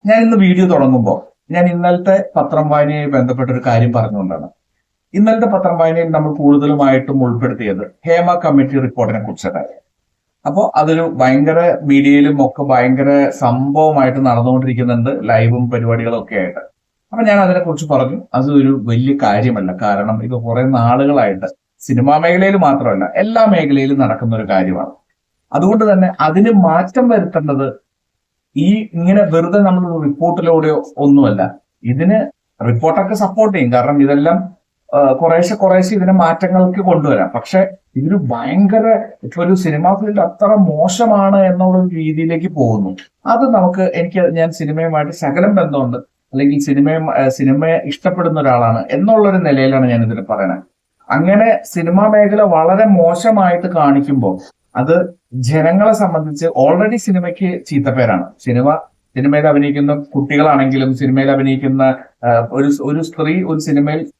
ഞാൻ ഇന്ന് വീഡിയോ തുടങ്ങുമ്പോൾ ഞാൻ ഇന്നലത്തെ പത്രം വായനയുമായി ബന്ധപ്പെട്ട ഒരു കാര്യം പറഞ്ഞുകൊണ്ടാണ്. ഇന്നലത്തെ പത്രം വായനയിൽ നമ്മൾ കൂടുതലുമായിട്ടും ഉൾപ്പെടുത്തിയത് ഹേമ കമ്മിറ്റി റിപ്പോർട്ടിനെ കുറിച്ചിട്ടാണ്. അപ്പോൾ അതൊരു ഭയങ്കര മീഡിയയിലും ഒക്കെ ഭയങ്കര സംഭവമായിട്ട് നടന്നുകൊണ്ടിരിക്കുന്നുണ്ട്, ലൈവും പരിപാടികളും ഒക്കെ ആയിട്ട്. അപ്പൊ ഞാൻ അതിനെ കുറിച്ച് പറഞ്ഞു, അതൊരു വലിയ കാര്യമല്ല. കാരണം ഇത് കുറെ നാളുകളായിട്ട് സിനിമാ മേഖലയിൽ മാത്രമല്ല എല്ലാ മേഖലയിലും നടക്കുന്ന ഒരു കാര്യമാണ്. അതുകൊണ്ട് തന്നെ അതിന് മാറ്റം വരുത്തേണ്ടത് ഈ ഇങ്ങനെ വെറുതെ നമ്മൾ റിപ്പോർട്ടിലൂടെയോ ഒന്നുമല്ല. ഇതിന് റിപ്പോർട്ടൊക്കെ സപ്പോർട്ട് ചെയ്യും, കാരണം ഇതെല്ലാം കുറേശ്ശെ ഇതിനെ മാറ്റങ്ങൾക്ക് കൊണ്ടുവരാം. പക്ഷെ ഇതൊരു ഭയങ്കര ഇപ്പൊ ഒരു സിനിമാ ഫീൽഡ് അത്ര മോശമാണ് എന്നുള്ള ഒരു രീതിയിലേക്ക് പോകുന്നു. അത് ഞാൻ സിനിമയുമായിട്ട് ശകലം ബന്ധമുണ്ട്, അല്ലെങ്കിൽ സിനിമയെ ഇഷ്ടപ്പെടുന്ന ഒരാളാണ് എന്നുള്ളൊരു നിലയിലാണ് ഞാൻ ഇതിൽ പറയുന്നത്. അങ്ങനെ സിനിമാ മേഖല വളരെ മോശമായിട്ട് കാണിക്കുമ്പോൾ അത് ജനങ്ങളെ സംബന്ധിച്ച് ഓൾറെഡി സിനിമയ്ക്ക് ചീത്തപ്പേരാണ്. സിനിമയിൽ അഭിനയിക്കുന്ന കുട്ടികളാണെങ്കിലും സിനിമയിൽ അഭിനയിക്കുന്ന ഒരു സ്ത്രീ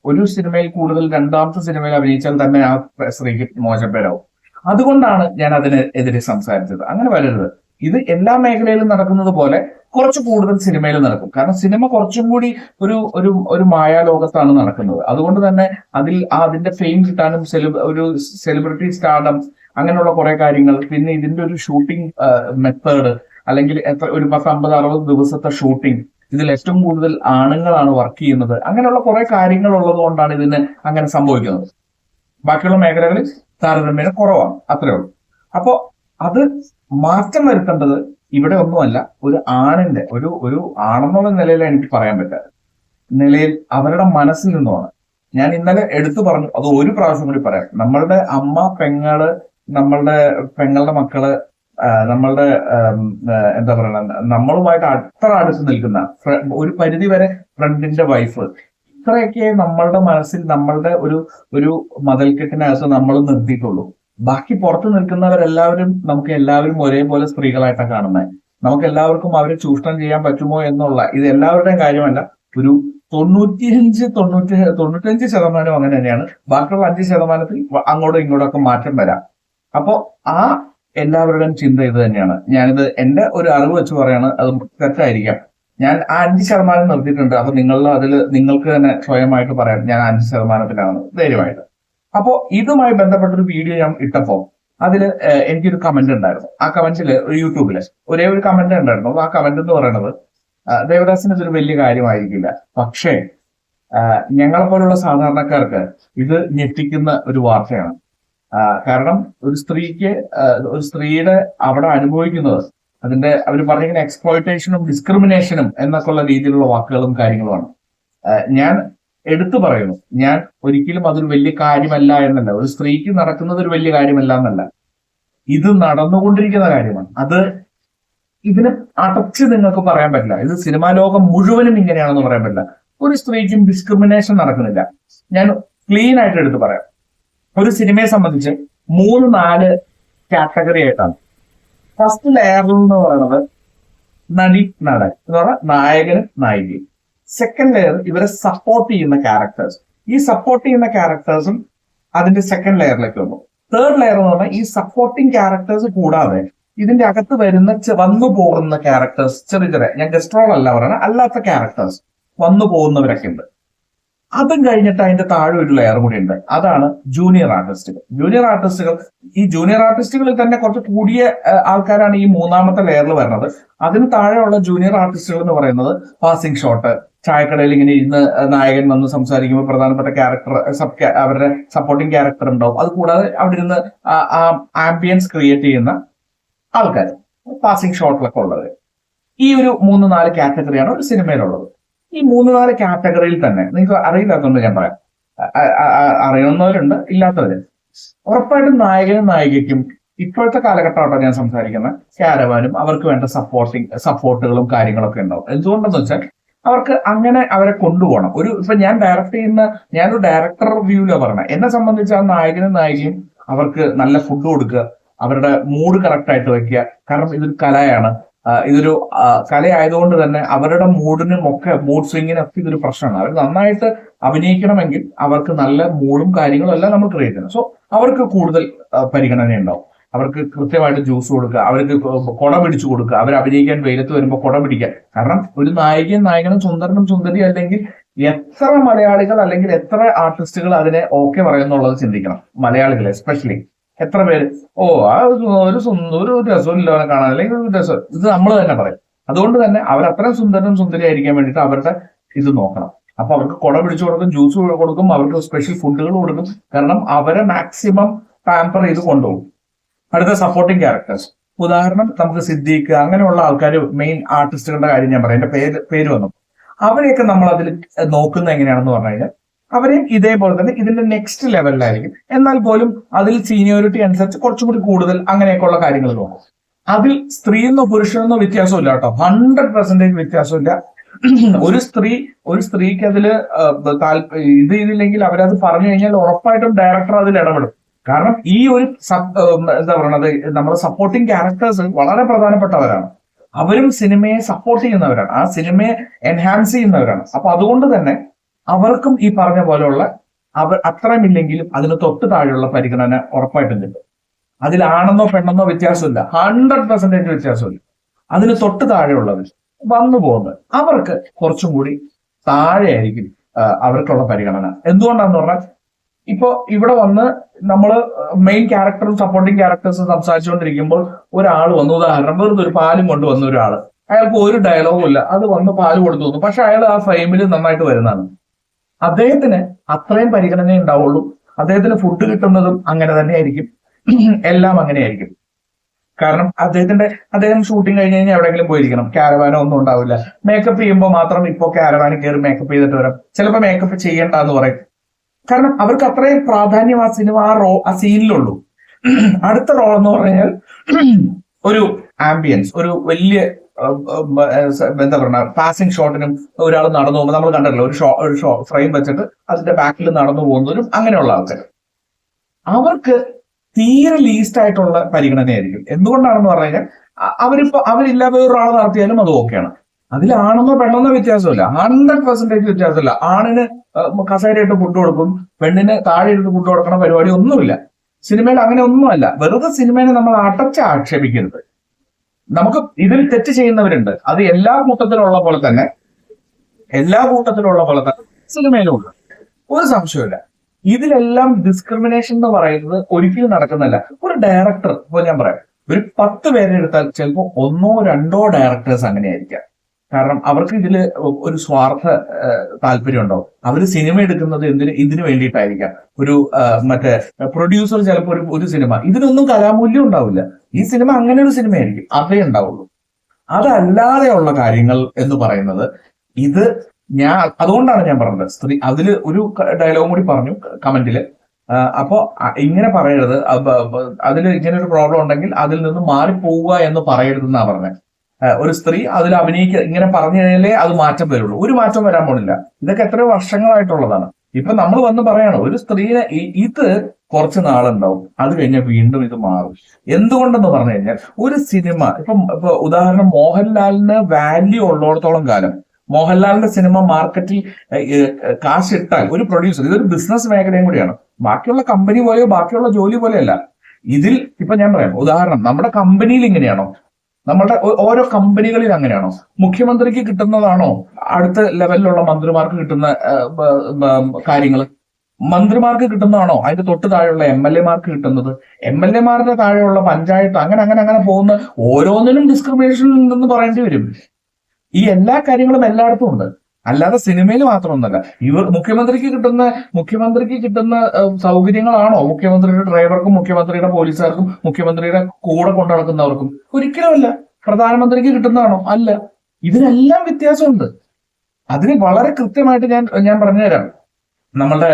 ഒരു സിനിമയിൽ കൂടുതൽ രണ്ടാമത്തെ സിനിമയിൽ അഭിനയിച്ചാൽ തന്നെ ആ സ്ത്രീക്ക് മോശപ്പേരാവും. അതുകൊണ്ടാണ് ഞാൻ അതിനെതിരെ സംസാരിച്ചത്. അങ്ങനെ വരരുത്. ഇത് എല്ലാ മേഖലയിലും നടക്കുന്നത് പോലെ കുറച്ച് കൂടുതൽ സിനിമയിൽ നടക്കും. കാരണം സിനിമ കുറച്ചും കൂടി ഒരു മായാലോകത്താണ് നടക്കുന്നത്. അതുകൊണ്ട് തന്നെ അതിന്റെ ഫെയിം കിട്ടാനും ഒരു സെലിബ്രിറ്റി സ്റ്റാർഡം അങ്ങനെയുള്ള കുറെ കാര്യങ്ങൾ, പിന്നെ ഇതിന്റെ ഒരു ഷൂട്ടിംഗ് മെത്തേഡ്, അല്ലെങ്കിൽ ഒരു 50-60 ദിവസത്തെ ഷൂട്ടിംഗ്, ഇതിൽ ഏറ്റവും കൂടുതൽ ആണുങ്ങളാണ് വർക്ക് ചെയ്യുന്നത്. അങ്ങനെയുള്ള കുറെ കാര്യങ്ങൾ ഉള്ളത് കൊണ്ടാണ് ഇതിന് അങ്ങനെ സംഭവിക്കുന്നത്. ബാക്കിയുള്ള മേഖലകളിൽ താരതമ്യേന കുറവാണ്, അത്രേ ഉള്ളൂ. അപ്പോ അത് മാറ്റം വരുത്തേണ്ടത് ഇവിടെ ഒന്നുമല്ല, ഒരു ആണിന്റെ ഒരു ആണെന്നുള്ള നിലയിൽ എനിക്ക് പറയാൻ പറ്റാത്ത നിലയിൽ അവരുടെ മനസ്സിൽ നിന്നുമാണ്. ഞാൻ ഇന്നലെ എടുത്തു പറഞ്ഞു, അത് ഒരു പ്രാവശ്യം കൂടി പറയാം. നമ്മളുടെ അമ്മ, പെങ്ങള്, നമ്മളുടെ പെങ്ങളുടെ മക്കള്, നമ്മളുടെ എന്താ പറയുക, നമ്മളുമായിട്ട് അത്ര അടുത്ത് നിൽക്കുന്ന ഒരു പരിധി വരെ ഫ്രണ്ടിന്റെ വൈഫ്, ഇത്രയൊക്കെ നമ്മളുടെ മനസ്സിൽ നമ്മളുടെ ഒരു മതിൽക്കെട്ടിനകത്ത് നമ്മൾ നിർത്തിയിട്ടുള്ളൂ. ബാക്കി പുറത്ത് നിൽക്കുന്നവരെല്ലാവരും നമുക്ക് എല്ലാവരും ഒരേപോലെ സ്ത്രീകളായിട്ടാണ് കാണുന്നത്. നമുക്ക് എല്ലാവർക്കും അവരെ ചൂഷണം ചെയ്യാൻ പറ്റുമോ എന്നുള്ള ഇത് എല്ലാവരുടെയും കാര്യമല്ല. ഒരു 95% അങ്ങനെ തന്നെയാണ്. ബാക്കിയുള്ള 5% അങ്ങോട്ടും ഇങ്ങോട്ടൊക്കെ മാറ്റം വരാം. അപ്പോ ആ എല്ലാവരുടെയും ചിന്ത ഇത് തന്നെയാണ്. ഞാനിത് എന്റെ ഒരു അറിവ് വെച്ച് പറയാണ്, അത് തെറ്റായിരിക്കാം. ഞാൻ ആ 5% നിർത്തിയിട്ടുണ്ട്. അപ്പൊ നിങ്ങൾക്ക് തന്നെ സ്വയമായിട്ട് പറയാം, ഞാൻ 5%-ലാണ് ധൈര്യമായിട്ട്. അപ്പോ ഇതുമായി ബന്ധപ്പെട്ടൊരു വീഡിയോ ഞാൻ ഇട്ടപ്പോ അതില് എനിക്കൊരു കമന്റ് ഉണ്ടായിരുന്നു. ആ കമന്റില് യൂട്യൂബില് ഒരേ ഒരു കമന്റ് ഉണ്ടായിരുന്നു. ആ കമന്റ് എന്ന് പറയുന്നത്, ദേവദാസിന് ഇതൊരു വലിയ കാര്യമായിരിക്കില്ല, പക്ഷേ ഞങ്ങളെ പോലുള്ള സാധാരണക്കാർക്ക് ഇത് ഞെട്ടിക്കുന്ന ഒരു വാർത്തയാണ്. കാരണം ഒരു സ്ത്രീയുടെ അവിടെ അനുഭവിക്കുന്നത് അവർ പറഞ്ഞിരിക്കുന്ന എക്സ്പ്ലോയിറ്റേഷനും ഡിസ്ക്രിമിനേഷനും എന്നൊക്കെ ഉള്ള രീതിയിലുള്ള വാക്കുകളും കാര്യങ്ങളുമാണ്. ഞാൻ എടുത്തു പറയുന്നു, ഞാൻ ഒരിക്കലും അതൊരു വലിയ കാര്യമല്ല എന്നല്ല, ഒരു സ്ത്രീക്ക് നടക്കുന്നത് ഒരു വലിയ കാര്യമല്ല എന്നല്ല, ഇത് നടന്നുകൊണ്ടിരിക്കുന്ന കാര്യമാണ്. ഇതിനെ അടച്ച് നിങ്ങൾക്ക് പറയാൻ പറ്റില്ല. ഇത് സിനിമാ ലോകം മുഴുവനും ഇങ്ങനെയാണെന്ന് പറയാൻ പറ്റില്ല. ഒരു സ്ത്രീക്കും ഡിസ്ക്രിമിനേഷൻ നടക്കുന്നില്ല. ഞാൻ ക്ലീൻ ആയിട്ട് എടുത്ത് പറയാം. ഒരു സിനിമയെ സംബന്ധിച്ച് 3-4 കാറ്റഗറി ആയിട്ടാണ്. ഫസ്റ്റ് ലെയറിൽ എന്ന് പറയുന്നത് നടൻ എന്ന് പറഞ്ഞാൽ നായകനും നായികയും. സെക്കൻഡ് ലെയർ ഇവരെ സപ്പോർട്ട് ചെയ്യുന്ന ക്യാരക്ടേഴ്സ്. ഈ സപ്പോർട്ട് ചെയ്യുന്ന ക്യാരക്ടേഴ്സും അതിന്റെ സെക്കൻഡ് ലെയറിലേക്ക് വന്നു. തേർഡ് ലെയർ എന്ന് പറഞ്ഞാൽ ഈ സപ്പോർട്ടിങ് ക്യാരക്ടേഴ്സ് കൂടാതെ ഇതിന്റെ അകത്ത് വന്നു പോകുന്ന ക്യാരക്ടേഴ്സ്, ചെറിയ ഞാൻ ഗസ്റ്റ് റോൾ അല്ല പറയുന്നത്, അല്ലാത്ത ക്യാരക്ടേഴ്സ് വന്നു പോകുന്നവരൊക്കെ ഉണ്ട്. അതും കഴിഞ്ഞിട്ട് അതിന്റെ താഴെ ഒരു ലെയർ കൂടി ഉണ്ട്. അതാണ് ജൂനിയർ ആർട്ടിസ്റ്റുകൾ. ഈ ജൂനിയർ ആർട്ടിസ്റ്റുകളിൽ തന്നെ കുറച്ച് കൂടിയ ആൾക്കാരാണ് ഈ 3ാമത്തെ ലെയറിൽ വരുന്നത്. അതിന് താഴെയുള്ള ജൂനിയർ ആർട്ടിസ്റ്റുകൾ എന്ന് പറയുന്നത് പാസിംഗ് ഷോട്ട്, ചായക്കടയിൽ ഇങ്ങനെ ഇരുന്ന് നായകൻ വന്ന് സംസാരിക്കുമ്പോൾ പ്രധാനപ്പെട്ട അവരുടെ സപ്പോർട്ടിംഗ് ക്യാരക്ടർ ഉണ്ടാവും. അത് കൂടാതെ അവിടെ ഇരുന്ന് ആംബിയൻസ് ക്രിയേറ്റ് ചെയ്യുന്ന ആൾക്കാർ, പാസിംഗ് ഷോട്ടിലൊക്കെ ഉള്ളത്. ഈ ഒരു 3-4 കാറ്റഗറിയാണ് ഒരു സിനിമയിലുള്ളത്. ഈ 3-4 കാറ്റഗറിയിൽ തന്നെ നിങ്ങൾക്ക് അറിയില്ലാത്തതുകൊണ്ട് ഞാൻ പറയാം, അറിയുന്നവരുണ്ട്, ഇല്ലാത്തവര്. ഉറപ്പായിട്ടും നായകനും നായികയ്ക്കും ഇപ്പോഴത്തെ കാലഘട്ടമായിട്ടാണ് ഞാൻ സംസാരിക്കുന്നത്, ക്യാരവാനും അവർക്ക് വേണ്ട സപ്പോർട്ടുകളും കാര്യങ്ങളൊക്കെ ഉണ്ടാവും. എന്തുകൊണ്ടെന്ന് വെച്ചാൽ അവർക്ക് അങ്ങനെ അവരെ കൊണ്ടുപോകണം. ഇപ്പൊ ഞാനൊരു ഡയറക്ടർ വ്യൂവിലാണ് പറഞ്ഞത്. എന്നെ സംബന്ധിച്ച് ആ നായകനും നായികയും അവർക്ക് നല്ല ഫുഡ് കൊടുക്കുക, അവരുടെ മൂഡ് കറക്റ്റ് ആയിട്ട് വെക്കുക. കാരണം ഇതൊരു കലയാണ്. ഇതൊരു കലയായതുകൊണ്ട് തന്നെ അവരുടെ മൂഡ് സ്വിങ്ങിനൊക്കെ ഇതൊരു പ്രശ്നമാണ്. അവർ നന്നായിട്ട് അഭിനയിക്കണമെങ്കിൽ അവർക്ക് നല്ല മൂഡും കാര്യങ്ങളും എല്ലാം നമ്മൾ ക്രിയേറ്റ് ചെയ്യണം. സോ അവർക്ക് കൂടുതൽ പരിഗണന ഉണ്ടാവും. അവർക്ക് കൃത്യമായിട്ട് ജ്യൂസ് കൊടുക്കുക, അവർക്ക് കുട പിടിച്ചു കൊടുക്കുക, അവർ അഭിനയിക്കാൻ വെയിലത്ത് വരുമ്പോൾ കുട പിടിക്കുക. കാരണം ഒരു നായകനും സുന്ദരനും സുന്ദരി അല്ലെങ്കിൽ എത്ര മലയാളികൾ അല്ലെങ്കിൽ എത്ര ആർട്ടിസ്റ്റുകൾ അതിനെ ഓക്കെ പറയുന്നുള്ളത് ചിന്തിക്കണം. മലയാളികൾ എസ്പെഷ്യലി എത്ര പേര് ഒരു രസമില്ല അവനെ കാണാൻ, അല്ലെങ്കിൽ ഒരു രസം, ഇത് നമ്മൾ തന്നെ പറയും. അതുകൊണ്ട് തന്നെ അവർ അത്രയും സുന്ദരനും സുന്ദരിയായിരിക്കാൻ വേണ്ടിയിട്ട് അവരുടെ ഇത് നോക്കണം. അപ്പൊ അവർക്ക് കുട പിടിച്ചു കൊടുക്കും, ജ്യൂസ് കൊടുക്കും, അവർക്ക് സ്പെഷ്യൽ ഫുഡുകൾ കൊടുക്കും. കാരണം അവരെ മാക്സിമം പാമ്പർ ചെയ്ത് കൊണ്ടുപോകും. അടുത്ത സപ്പോർട്ടിങ് ക്യാരക്ടേഴ്സ്, ഉദാഹരണം നമുക്ക് സിദ്ദീഖ് അങ്ങനെയുള്ള ആൾക്കാർ, മെയിൻ ആർട്ടിസ്റ്റുകളുടെ കാര്യം ഞാൻ പറയാം, എന്റെ പേര് വന്നു. അവരെയൊക്കെ നമ്മൾ അതിൽ നോക്കുന്നത് എങ്ങനെയാണെന്ന് പറഞ്ഞു കഴിഞ്ഞാൽ അവരെയും ഇതേപോലെ തന്നെ ഇതിന്റെ നെക്സ്റ്റ് ലെവലിലായിരിക്കും. എന്നാൽ പോലും അതിൽ സീനിയോറിറ്റി അനുസരിച്ച് കുറച്ചും കൂടി കൂടുതൽ അങ്ങനെയൊക്കെയുള്ള കാര്യങ്ങൾ നോക്കും. അതിൽ സ്ത്രീയെന്നോ പുരുഷനെന്നോ വ്യത്യാസമില്ല കേട്ടോ, 100% വ്യത്യാസമില്ല. ഒരു സ്ത്രീക്ക് അതില് ഇതില്ലെങ്കിൽ അവരത് പറഞ്ഞു കഴിഞ്ഞാൽ ഉറപ്പായിട്ടും ഡയറക്ടർ അതിൽ ഇടപെടും. കാരണം ഈ ഒരു എന്താ പറയണത്, നമ്മുടെ സപ്പോർട്ടിങ് ക്യാരക്ടേഴ്സ് വളരെ പ്രധാനപ്പെട്ടവരാണ്. അവരും സിനിമയെ സപ്പോർട്ട് ചെയ്യുന്നവരാണ്, ആ സിനിമയെ എൻഹാൻസ് ചെയ്യുന്നവരാണ്. അപ്പൊ അതുകൊണ്ട് തന്നെ അവർക്കും ഈ പറഞ്ഞ പോലെയുള്ള അത്രയുമില്ലെങ്കിലും അതിന് തൊട്ട് താഴെയുള്ള പരിഗണന ഉറപ്പായിട്ടും കിട്ടും. അതിലാണെന്നോ പെണ്ണെന്നോ വ്യത്യാസമില്ല, 100% വ്യത്യാസമില്ല. അതിന് തൊട്ട് താഴെയുള്ളവർ വന്നു പോകുന്നത് അവർക്ക് കുറച്ചും കൂടി താഴെയായിരിക്കും അവർക്കുള്ള പരിഗണന. എന്തുകൊണ്ടാന്ന് പറഞ്ഞാൽ ഇപ്പൊ ഇവിടെ വന്ന് നമ്മൾ മെയിൻ ക്യാരക്ടറും സപ്പോർട്ടിങ് ക്യാരക്ടേഴ്സും സംസാരിച്ചുകൊണ്ടിരിക്കുമ്പോൾ ഒരാൾ വന്നു, ഉദാഹരണം വെറുതെ ഒരു പാലും കൊണ്ടുവന്ന ഒരാള്, അയാൾക്ക് ഒരു ഡയലോഗും ഇല്ല, അത് വന്ന് പാല് കൊടുത്തു വന്നു, പക്ഷെ അയാൾ ആ ഫ്രെയിമിൽ നന്നായിട്ട് വരുന്നതാണ്. അദ്ദേഹത്തിന് അത്രയും പരിഗണന ഉണ്ടാവുള്ളൂ. അദ്ദേഹത്തിന് ഫുഡ് കിട്ടുന്നതും അങ്ങനെ തന്നെയായിരിക്കും, എല്ലാം അങ്ങനെയായിരിക്കും. കാരണം അദ്ദേഹം ഷൂട്ടിംഗ് കഴിഞ്ഞ് കഴിഞ്ഞാൽ എവിടെയെങ്കിലും പോയിരിക്കണം, ക്യാരവാനോ ഒന്നും ഉണ്ടാവില്ല. മേക്കപ്പ് ചെയ്യുമ്പോൾ മാത്രം ഇപ്പോ ക്യാരവാനിൽ കയറി മേക്കപ്പ് ചെയ്തിട്ട് വരാം, ചിലപ്പോൾ മേക്കപ്പ് ചെയ്യണ്ട എന്ന് പറയും. കാരണം അവർക്ക് അത്രയും പ്രാധാന്യം ആ സിനിമ ആ സീനിലുള്ളൂ. അടുത്ത റോൾ എന്ന് പറഞ്ഞാൽ ഒരു ആംബിയൻസ്, ഒരു വലിയ എന്താ പറയുക, പാസിംഗ് ഷോട്ടിനും ഒരാൾ നടന്നു പോകുമ്പോൾ നമ്മൾ കണ്ടല്ലോ, ഒരു ഫ്രെയിം വെച്ചിട്ട് അതിന്റെ ബാക്കിൽ നടന്നു പോകുന്നവരും അങ്ങനെയുള്ള ആൾക്കാർ, അവർക്ക് തീരെ ലീസ്റ്റ് ആയിട്ടുള്ള പരിഗണനയായിരിക്കും. എന്തുകൊണ്ടാണെന്ന് പറഞ്ഞു കഴിഞ്ഞാൽ അവരില്ലാതെ ഒരാൾ നടത്തിയാലും അത് ഓക്കെയാണ്. അതിലാണെന്നോ പെണ്ണെന്നോ വ്യത്യാസമില്ല, 100% വ്യത്യാസമില്ല. ആണിന് കസേരയിട്ട് ഫുഡ് കൊടുക്കും, പെണ്ണിന് താഴെ ഇരുന്ന് ഫുഡ് കൊടുക്കണ പരിപാടി ഒന്നുമില്ല. സിനിമയിൽ അങ്ങനെ ഒന്നുമല്ല. വെറുതെ സിനിമയെ നമ്മൾ ആക്ഷേപിക്കരുത്. നമുക്ക് ഇതിൽ തെറ്റ് ചെയ്യുന്നവരുണ്ട്, അത് എല്ലാ കൂട്ടത്തിലുള്ള പോലെ തന്നെ സിനിമയിലും ഉണ്ട്, ഒരു സംശയമില്ല. ഇതിലെല്ലാം ഡിസ്ക്രിമിനേഷൻ എന്ന് പറയുന്നത് ഒരിക്കലും നടക്കുന്നില്ല. ഒരു ഡയറക്ടർ, ഇപ്പോൾ ഞാൻ പറയാം, ഒരു 10 പേരെ എടുത്താൽ ചിലപ്പോൾ 1 or 2 ഡയറക്ടേഴ്സ് അങ്ങനെയായിരിക്കാം. കാരണം അവർക്ക് ഇതില് ഒരു സ്വാർത്ഥ താല്പര്യം ഉണ്ടാവും. അവർ സിനിമ എടുക്കുന്നത് ഇതിനു വേണ്ടിയിട്ടായിരിക്കാം. ഒരു മറ്റേ പ്രൊഡ്യൂസർ ചിലപ്പോൾ ഒരു സിനിമ, ഇതിനൊന്നും കലാമൂല്യം ഉണ്ടാവില്ല. ഈ സിനിമ അങ്ങനെ ഒരു സിനിമയായിരിക്കും, അതേ ഉണ്ടാവുള്ളൂ. അതല്ലാതെയുള്ള കാര്യങ്ങൾ എന്ന് പറയുന്നത് ഇത് അതുകൊണ്ടാണ് ഞാൻ പറഞ്ഞത്. അതില് ഒരു ഡയലോഗും കൂടി പറഞ്ഞു കമന്റില്. അപ്പോ ഇങ്ങനെ പറയരുത്, അതിൽ ഇങ്ങനെ ഒരു പ്രോബ്ലം ഉണ്ടെങ്കിൽ അതിൽ നിന്ന് മാറിപ്പോവുക എന്ന് പറയരുതെന്നാ പറഞ്ഞത്. ഒരു സ്ത്രീ അതിൽ ഇങ്ങനെ പറഞ്ഞു കഴിഞ്ഞാലേ അത് മാറ്റം വരുള്ളൂ. ഒരു മാറ്റം വരാൻ പോണില്ല. ഇതൊക്കെ എത്രയോ വർഷങ്ങളായിട്ടുള്ളതാണ്. ഇപ്പൊ നമ്മൾ വന്ന് പറയണം, ഒരു സ്ത്രീനെ ഇത് കുറച്ച് നാളുണ്ടാവും, അത് കഴിഞ്ഞാൽ വീണ്ടും ഇത് മാറും. എന്തുകൊണ്ടെന്ന് പറഞ്ഞു കഴിഞ്ഞാൽ ഒരു സിനിമ ഇപ്പൊ ഉദാഹരണം മോഹൻലാലിന് വാല്യൂ ഉള്ളിടത്തോളം കാലം, മോഹൻലാലിന്റെ സിനിമ മാർക്കറ്റിൽ കാശിട്ടാൽ ഒരു പ്രൊഡ്യൂസർ, ഇതൊരു ബിസിനസ് മേഖലയും കൂടിയാണ്. ബാക്കിയുള്ള കമ്പനി പോലെയോ ബാക്കിയുള്ള ജോലി പോലെയല്ല. ഇതിൽ ഇപ്പൊ ഞാൻ പറയാം, ഉദാഹരണം നമ്മുടെ കമ്പനിയിൽ ഇങ്ങനെയാണോ, നമ്മുടെ ഓരോ കമ്പനികളിൽ അങ്ങനെയാണോ? മുഖ്യമന്ത്രിക്ക് കിട്ടുന്നതാണോ അടുത്ത ലെവലിലുള്ള മന്ത്രിമാർക്ക് കിട്ടുന്ന കാര്യങ്ങൾ? മന്ത്രിമാർക്ക് കിട്ടുന്നതാണോ അതിന്റെ തൊട്ട് താഴെയുള്ള MLA മാർക്ക് കിട്ടുന്നത്? MLA മാരുടെ താഴെയുള്ള പഞ്ചായത്ത്, അങ്ങനെ പോകുന്ന ഓരോന്നിനും ഡിസ്ക്രിമിനേഷൻ ഉണ്ടെന്ന് പറയേണ്ടി വരും. ഈ എല്ലാ കാര്യങ്ങളും എല്ലായിടത്തും ഉണ്ട്, അല്ലാതെ സിനിമയിൽ മാത്രമൊന്നുമല്ല. മുഖ്യമന്ത്രിക്ക് കിട്ടുന്ന സൗകര്യങ്ങളാണോ മുഖ്യമന്ത്രിയുടെ ഡ്രൈവർക്കും മുഖ്യമന്ത്രിയുടെ പോലീസുകാർക്കും മുഖ്യമന്ത്രിയുടെ കൂടെ കൊണ്ടു നടക്കുന്നവർക്കും? ഒരിക്കലുമല്ല. പ്രധാനമന്ത്രിക്ക് കിട്ടുന്നതാണോ? അല്ല. ഇതിനെല്ലാം വ്യത്യാസമുണ്ട്. അതിന് വളരെ കൃത്യമായിട്ട് ഞാൻ പറഞ്ഞുതരാം. നമ്മളുടെ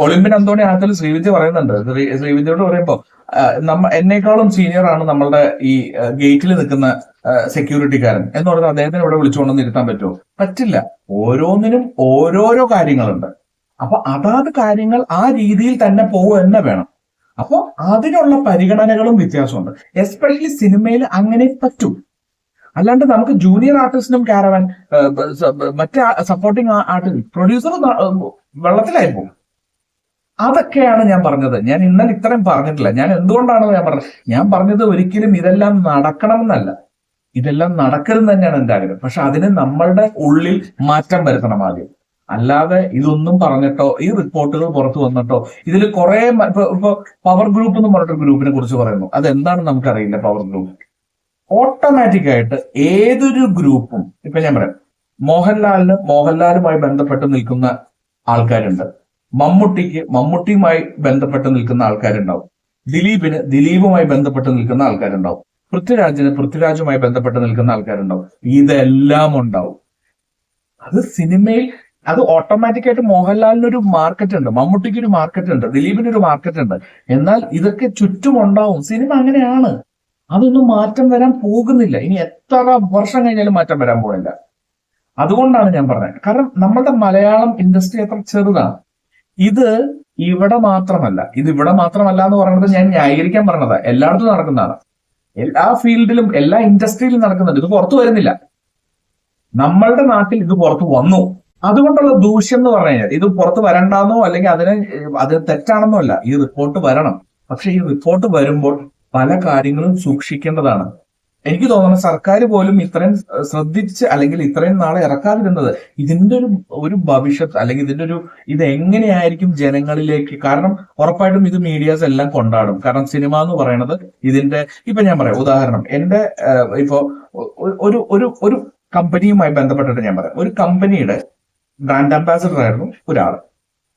ഒളിമ്പ്യൻ അന്തോണി ആത്തിൽ ശ്രീവിദ്യ പറയുന്നുണ്ട്. ശ്രീവിദ്യയോട് പറയുമ്പോ എന്നേക്കാളും സീനിയർ ആണ് നമ്മളുടെ ഈ ഗേറ്റിൽ നിൽക്കുന്ന സെക്യൂരിറ്റിക്കാരൻ എന്ന് പറഞ്ഞാൽ അദ്ദേഹത്തിന് ഇവിടെ വിളിച്ചുകൊണ്ടെന്ന് ഇരുത്താൻ പറ്റുമോ? പറ്റില്ല. ഓരോന്നിനും ഓരോരോ കാര്യങ്ങളുണ്ട്. അപ്പൊ അതാത് കാര്യങ്ങൾ ആ രീതിയിൽ തന്നെ പോകുക തന്നെ വേണം. അപ്പൊ അതിനുള്ള പരിഗണനകളും വ്യത്യാസമുണ്ട്. എസ്പെഷ്യലി സിനിമയിൽ അങ്ങനെ പറ്റൂ. അല്ലാണ്ട് നമുക്ക് ജൂനിയർ ആർട്ടിസ്റ്റിനും കാരവാൻ, മറ്റേ സപ്പോർട്ടിങ് ആർട്ടിസ്റ്റ്, പ്രൊഡ്യൂസർ വെള്ളത്തിലായി പോകും. അതൊക്കെയാണ് ഞാൻ പറഞ്ഞത്. ഞാൻ ഇന്നലെ ഇത്രയും പറഞ്ഞിട്ടില്ല. ഞാൻ എന്തുകൊണ്ടാണ് ഞാൻ പറഞ്ഞത്? ഞാൻ പറഞ്ഞത് ഒരിക്കലും ഇതെല്ലാം നടക്കണം എന്നല്ല, ഇതെല്ലാം നടക്കരുത് തന്നെയാണ് എന്റെ ആഗ്രഹം. പക്ഷെ അതിന് നമ്മളുടെ ഉള്ളിൽ മാറ്റം വരുത്തണം ആദ്യം. അല്ലാതെ ഇതൊന്നും പറഞ്ഞിട്ടോ ഈ റിപ്പോർട്ടുകൾ പുറത്തു വന്നിട്ടോ ഇതിൽ കുറെ ഇപ്പൊ പവർ ഗ്രൂപ്പ് എന്ന് പറഞ്ഞിട്ടൊരു ഗ്രൂപ്പിനെ കുറിച്ച് പറയുന്നു. അതെന്താണെന്ന് നമുക്കറിയില്ല. പവർ ഗ്രൂപ്പ് ഓട്ടോമാറ്റിക് ആയിട്ട് ഏതൊരു ഗ്രൂപ്പും, ഇപ്പൊ ഞാൻ പറയാം, മോഹൻലാലുമായി ബന്ധപ്പെട്ട് നിൽക്കുന്ന ആൾക്കാരുണ്ട്, മമ്മൂട്ടിയുമായി ബന്ധപ്പെട്ട് നിൽക്കുന്ന ആൾക്കാരുണ്ടാവും, ദിലീപുമായി ബന്ധപ്പെട്ട് നിൽക്കുന്ന ആൾക്കാരുണ്ടാവും, പൃഥ്വിരാജുമായി ബന്ധപ്പെട്ട് നിൽക്കുന്ന ആൾക്കാരുണ്ടാവും. ഇതെല്ലാം ഉണ്ടാവും. അത് സിനിമയിൽ അത് ഓട്ടോമാറ്റിക് ആയിട്ട് മോഹൻലാലിന് ഒരു മാർക്കറ്റ് ഉണ്ട്, മമ്മൂട്ടിക്ക് ഒരു മാർക്കറ്റ് ഉണ്ട്, ദിലീപിന് ഒരു മാർക്കറ്റ് ഉണ്ട്. എന്നാൽ ഇതൊക്കെ ചുറ്റുമുണ്ടാവും. സിനിമ അങ്ങനെയാണ്. അതൊന്നും മാറ്റം വരാൻ പോകുന്നില്ല. ഇനി എത്ര വർഷം കഴിഞ്ഞാലും മാറ്റം വരാൻ പോകുന്നില്ല. അതുകൊണ്ടാണ് ഞാൻ പറഞ്ഞത്. കാരണം നമ്മളുടെ മലയാളം ഇൻഡസ്ട്രി അത്ര ചെറുതാണ്. ഇത് ഇവിടെ മാത്രമല്ല എന്ന് പറയുന്നത് ഞാൻ ന്യായീകരിക്കാൻ പറഞ്ഞതാ. എല്ലായിടത്തും നടക്കുന്നതാണ്, എല്ലാ ഫീൽഡിലും എല്ലാ ഇൻഡസ്ട്രിയിലും നടക്കുന്നുണ്ട്. ഇത് പുറത്തു വരുന്നില്ല. നമ്മളുടെ നാട്ടിൽ ഇത് പുറത്തു വന്നു. അതുകൊണ്ടുള്ള ദൂഷ്യം എന്ന് പറഞ്ഞു കഴിഞ്ഞാൽ ഇത് പുറത്ത് വരണ്ടെന്നോ അല്ലെങ്കിൽ അത് തെറ്റാണെന്നോ അല്ല. ഈ റിപ്പോർട്ട് വരണം. പക്ഷെ ഈ റിപ്പോർട്ട് വരുമ്പോൾ പല കാര്യങ്ങളും സൂക്ഷിക്കേണ്ടതാണ്. എനിക്ക് തോന്നുന്നു സർക്കാർ പോലും ഇത്രയും ശ്രദ്ധിച്ച് അല്ലെങ്കിൽ ഇത്രയും നാളെ ഇറക്കാതിരുന്നത് ഇതിന്റെ ഒരു ഭവിഷ്യത്ത് അല്ലെങ്കിൽ ഇത് എങ്ങനെയായിരിക്കും ജനങ്ങളിലേക്ക്. കാരണം ഉറപ്പായിട്ടും ഇത് മീഡിയാസ് എല്ലാം കൊണ്ടാടും. കാരണം സിനിമ എന്ന് പറയുന്നത് ഇതിന്റെ ഇപ്പൊ ഞാൻ പറയാം ഉദാഹരണം. എന്റെ ഇപ്പോ ഒരു കമ്പനിയുമായി ബന്ധപ്പെട്ടിട്ട് ഞാൻ പറയാം. ഒരു കമ്പനിയുടെ ബ്രാൻഡ് അംബാസിഡർ ആയിരുന്നു ഒരാൾ.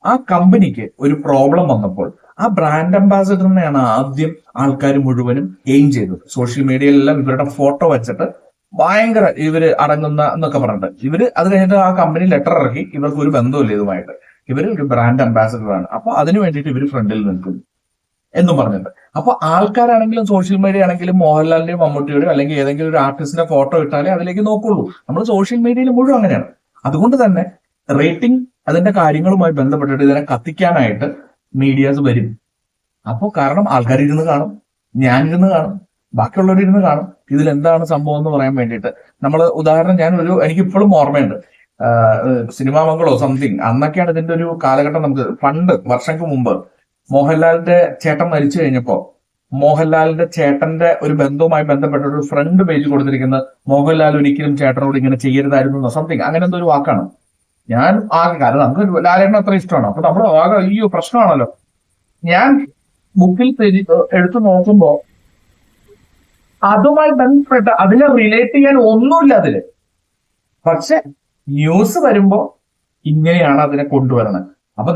ആ കമ്പനിക്ക് ഒരു പ്രോബ്ലം വന്നപ്പോൾ ആ ബ്രാൻഡ് അംബാസിഡറിനെയാണ് ആദ്യം ആൾക്കാർ മുഴുവനും എയിം ചെയ്തത്. സോഷ്യൽ മീഡിയയിലെല്ലാം ഇവരുടെ ഫോട്ടോ വെച്ചിട്ട് ഭയങ്കര ഇവര് അടങ്ങുന്ന എന്നൊക്കെ പറഞ്ഞിട്ട് ഇവര് അത് കഴിഞ്ഞിട്ട് ആ കമ്പനി ലെറ്റർ ഇറക്കി, ഇവർക്ക് ഒരു ബന്ധമില്ല ഇതുമായിട്ട്, ഇവര് ഒരു ബ്രാൻഡ് അംബാസിഡറാണ്, അപ്പൊ അതിനു വേണ്ടിയിട്ട് ഇവര് ഫ്രണ്ടിൽ നിൽക്കുന്നു എന്നും പറഞ്ഞിട്ട്. അപ്പൊ ആൾക്കാരാണെങ്കിലും സോഷ്യൽ മീഡിയ ആണെങ്കിലും മോഹൻലാലിന്റെയും മമ്മൂട്ടിയുടെയോ അല്ലെങ്കിൽ ഏതെങ്കിലും ഒരു ആർട്ടിസ്റ്റിന്റെ ഫോട്ടോ ഇട്ടാലേ അതിലേക്ക് നോക്കുള്ളൂ. നമ്മൾ സോഷ്യൽ മീഡിയയിൽ മുഴുവൻ അങ്ങനെയാണ്. അതുകൊണ്ട് തന്നെ റേറ്റിംഗ് അതിന്റെ കാര്യങ്ങളുമായി ബന്ധപ്പെട്ടിട്ട് ഇതിനെ കത്തിക്കാനായിട്ട് മീഡിയാസ് വരും. അപ്പോൾ കാരണം ആൾക്കാർ ഇരുന്ന് കാണും, ഞാനിരുന്ന് കാണും, ബാക്കിയുള്ളവരിരുന്ന് കാണും. ഇതിൽ എന്താണ് സംഭവം എന്ന് പറയാൻ വേണ്ടിയിട്ട് നമ്മൾ ഉദാഹരണം എനിക്കിപ്പോഴും ഓർമ്മയുണ്ട്. സിനിമാ മംഗളോ സംതിങ് അന്നൊക്കെയാണ് ഇതിന്റെ ഒരു കാലഘട്ടം. നമുക്ക് പണ്ട് വർഷങ്ങൾക്ക് മുമ്പ് മോഹൻലാലിന്റെ ചേട്ടൻ മരിച്ചു കഴിഞ്ഞപ്പോ മോഹൻലാലിന്റെ ചേട്ടന്റെ ഒരു ബന്ധവുമായി ബന്ധപ്പെട്ട ഒരു ഫ്രണ്ട് പേജ് കൊടുത്തിരിക്കുന്നത് മോഹൻലാൽ ഒരിക്കലും ചേട്ടനോട് ഇങ്ങനെ ചെയ്യരുതായിരുന്നു സംതിങ്, അങ്ങനെ എന്തോ ഒരു വാക്കാണ്. ഞാൻ ആകെ, കാരണം നമുക്ക് ലാലേട്ടൻ അത്ര ഇഷ്ടമാണ്, അപ്പൊ നമ്മൾ ആകെ അയ്യോ പ്രശ്നമാണല്ലോ. ഞാൻ ബുക്കിൽ എടുത്തു നോക്കുമ്പോ അതുമായി ബന്ധപ്പെട്ട അതിനെ റിലേറ്റ് ചെയ്യാൻ ഒന്നുമില്ല അതില്. പക്ഷെ ന്യൂസ് വരുമ്പോ ഇങ്ങനെയാണ് അതിനെ കൊണ്ടുവരുന്നത്. അപ്പൊ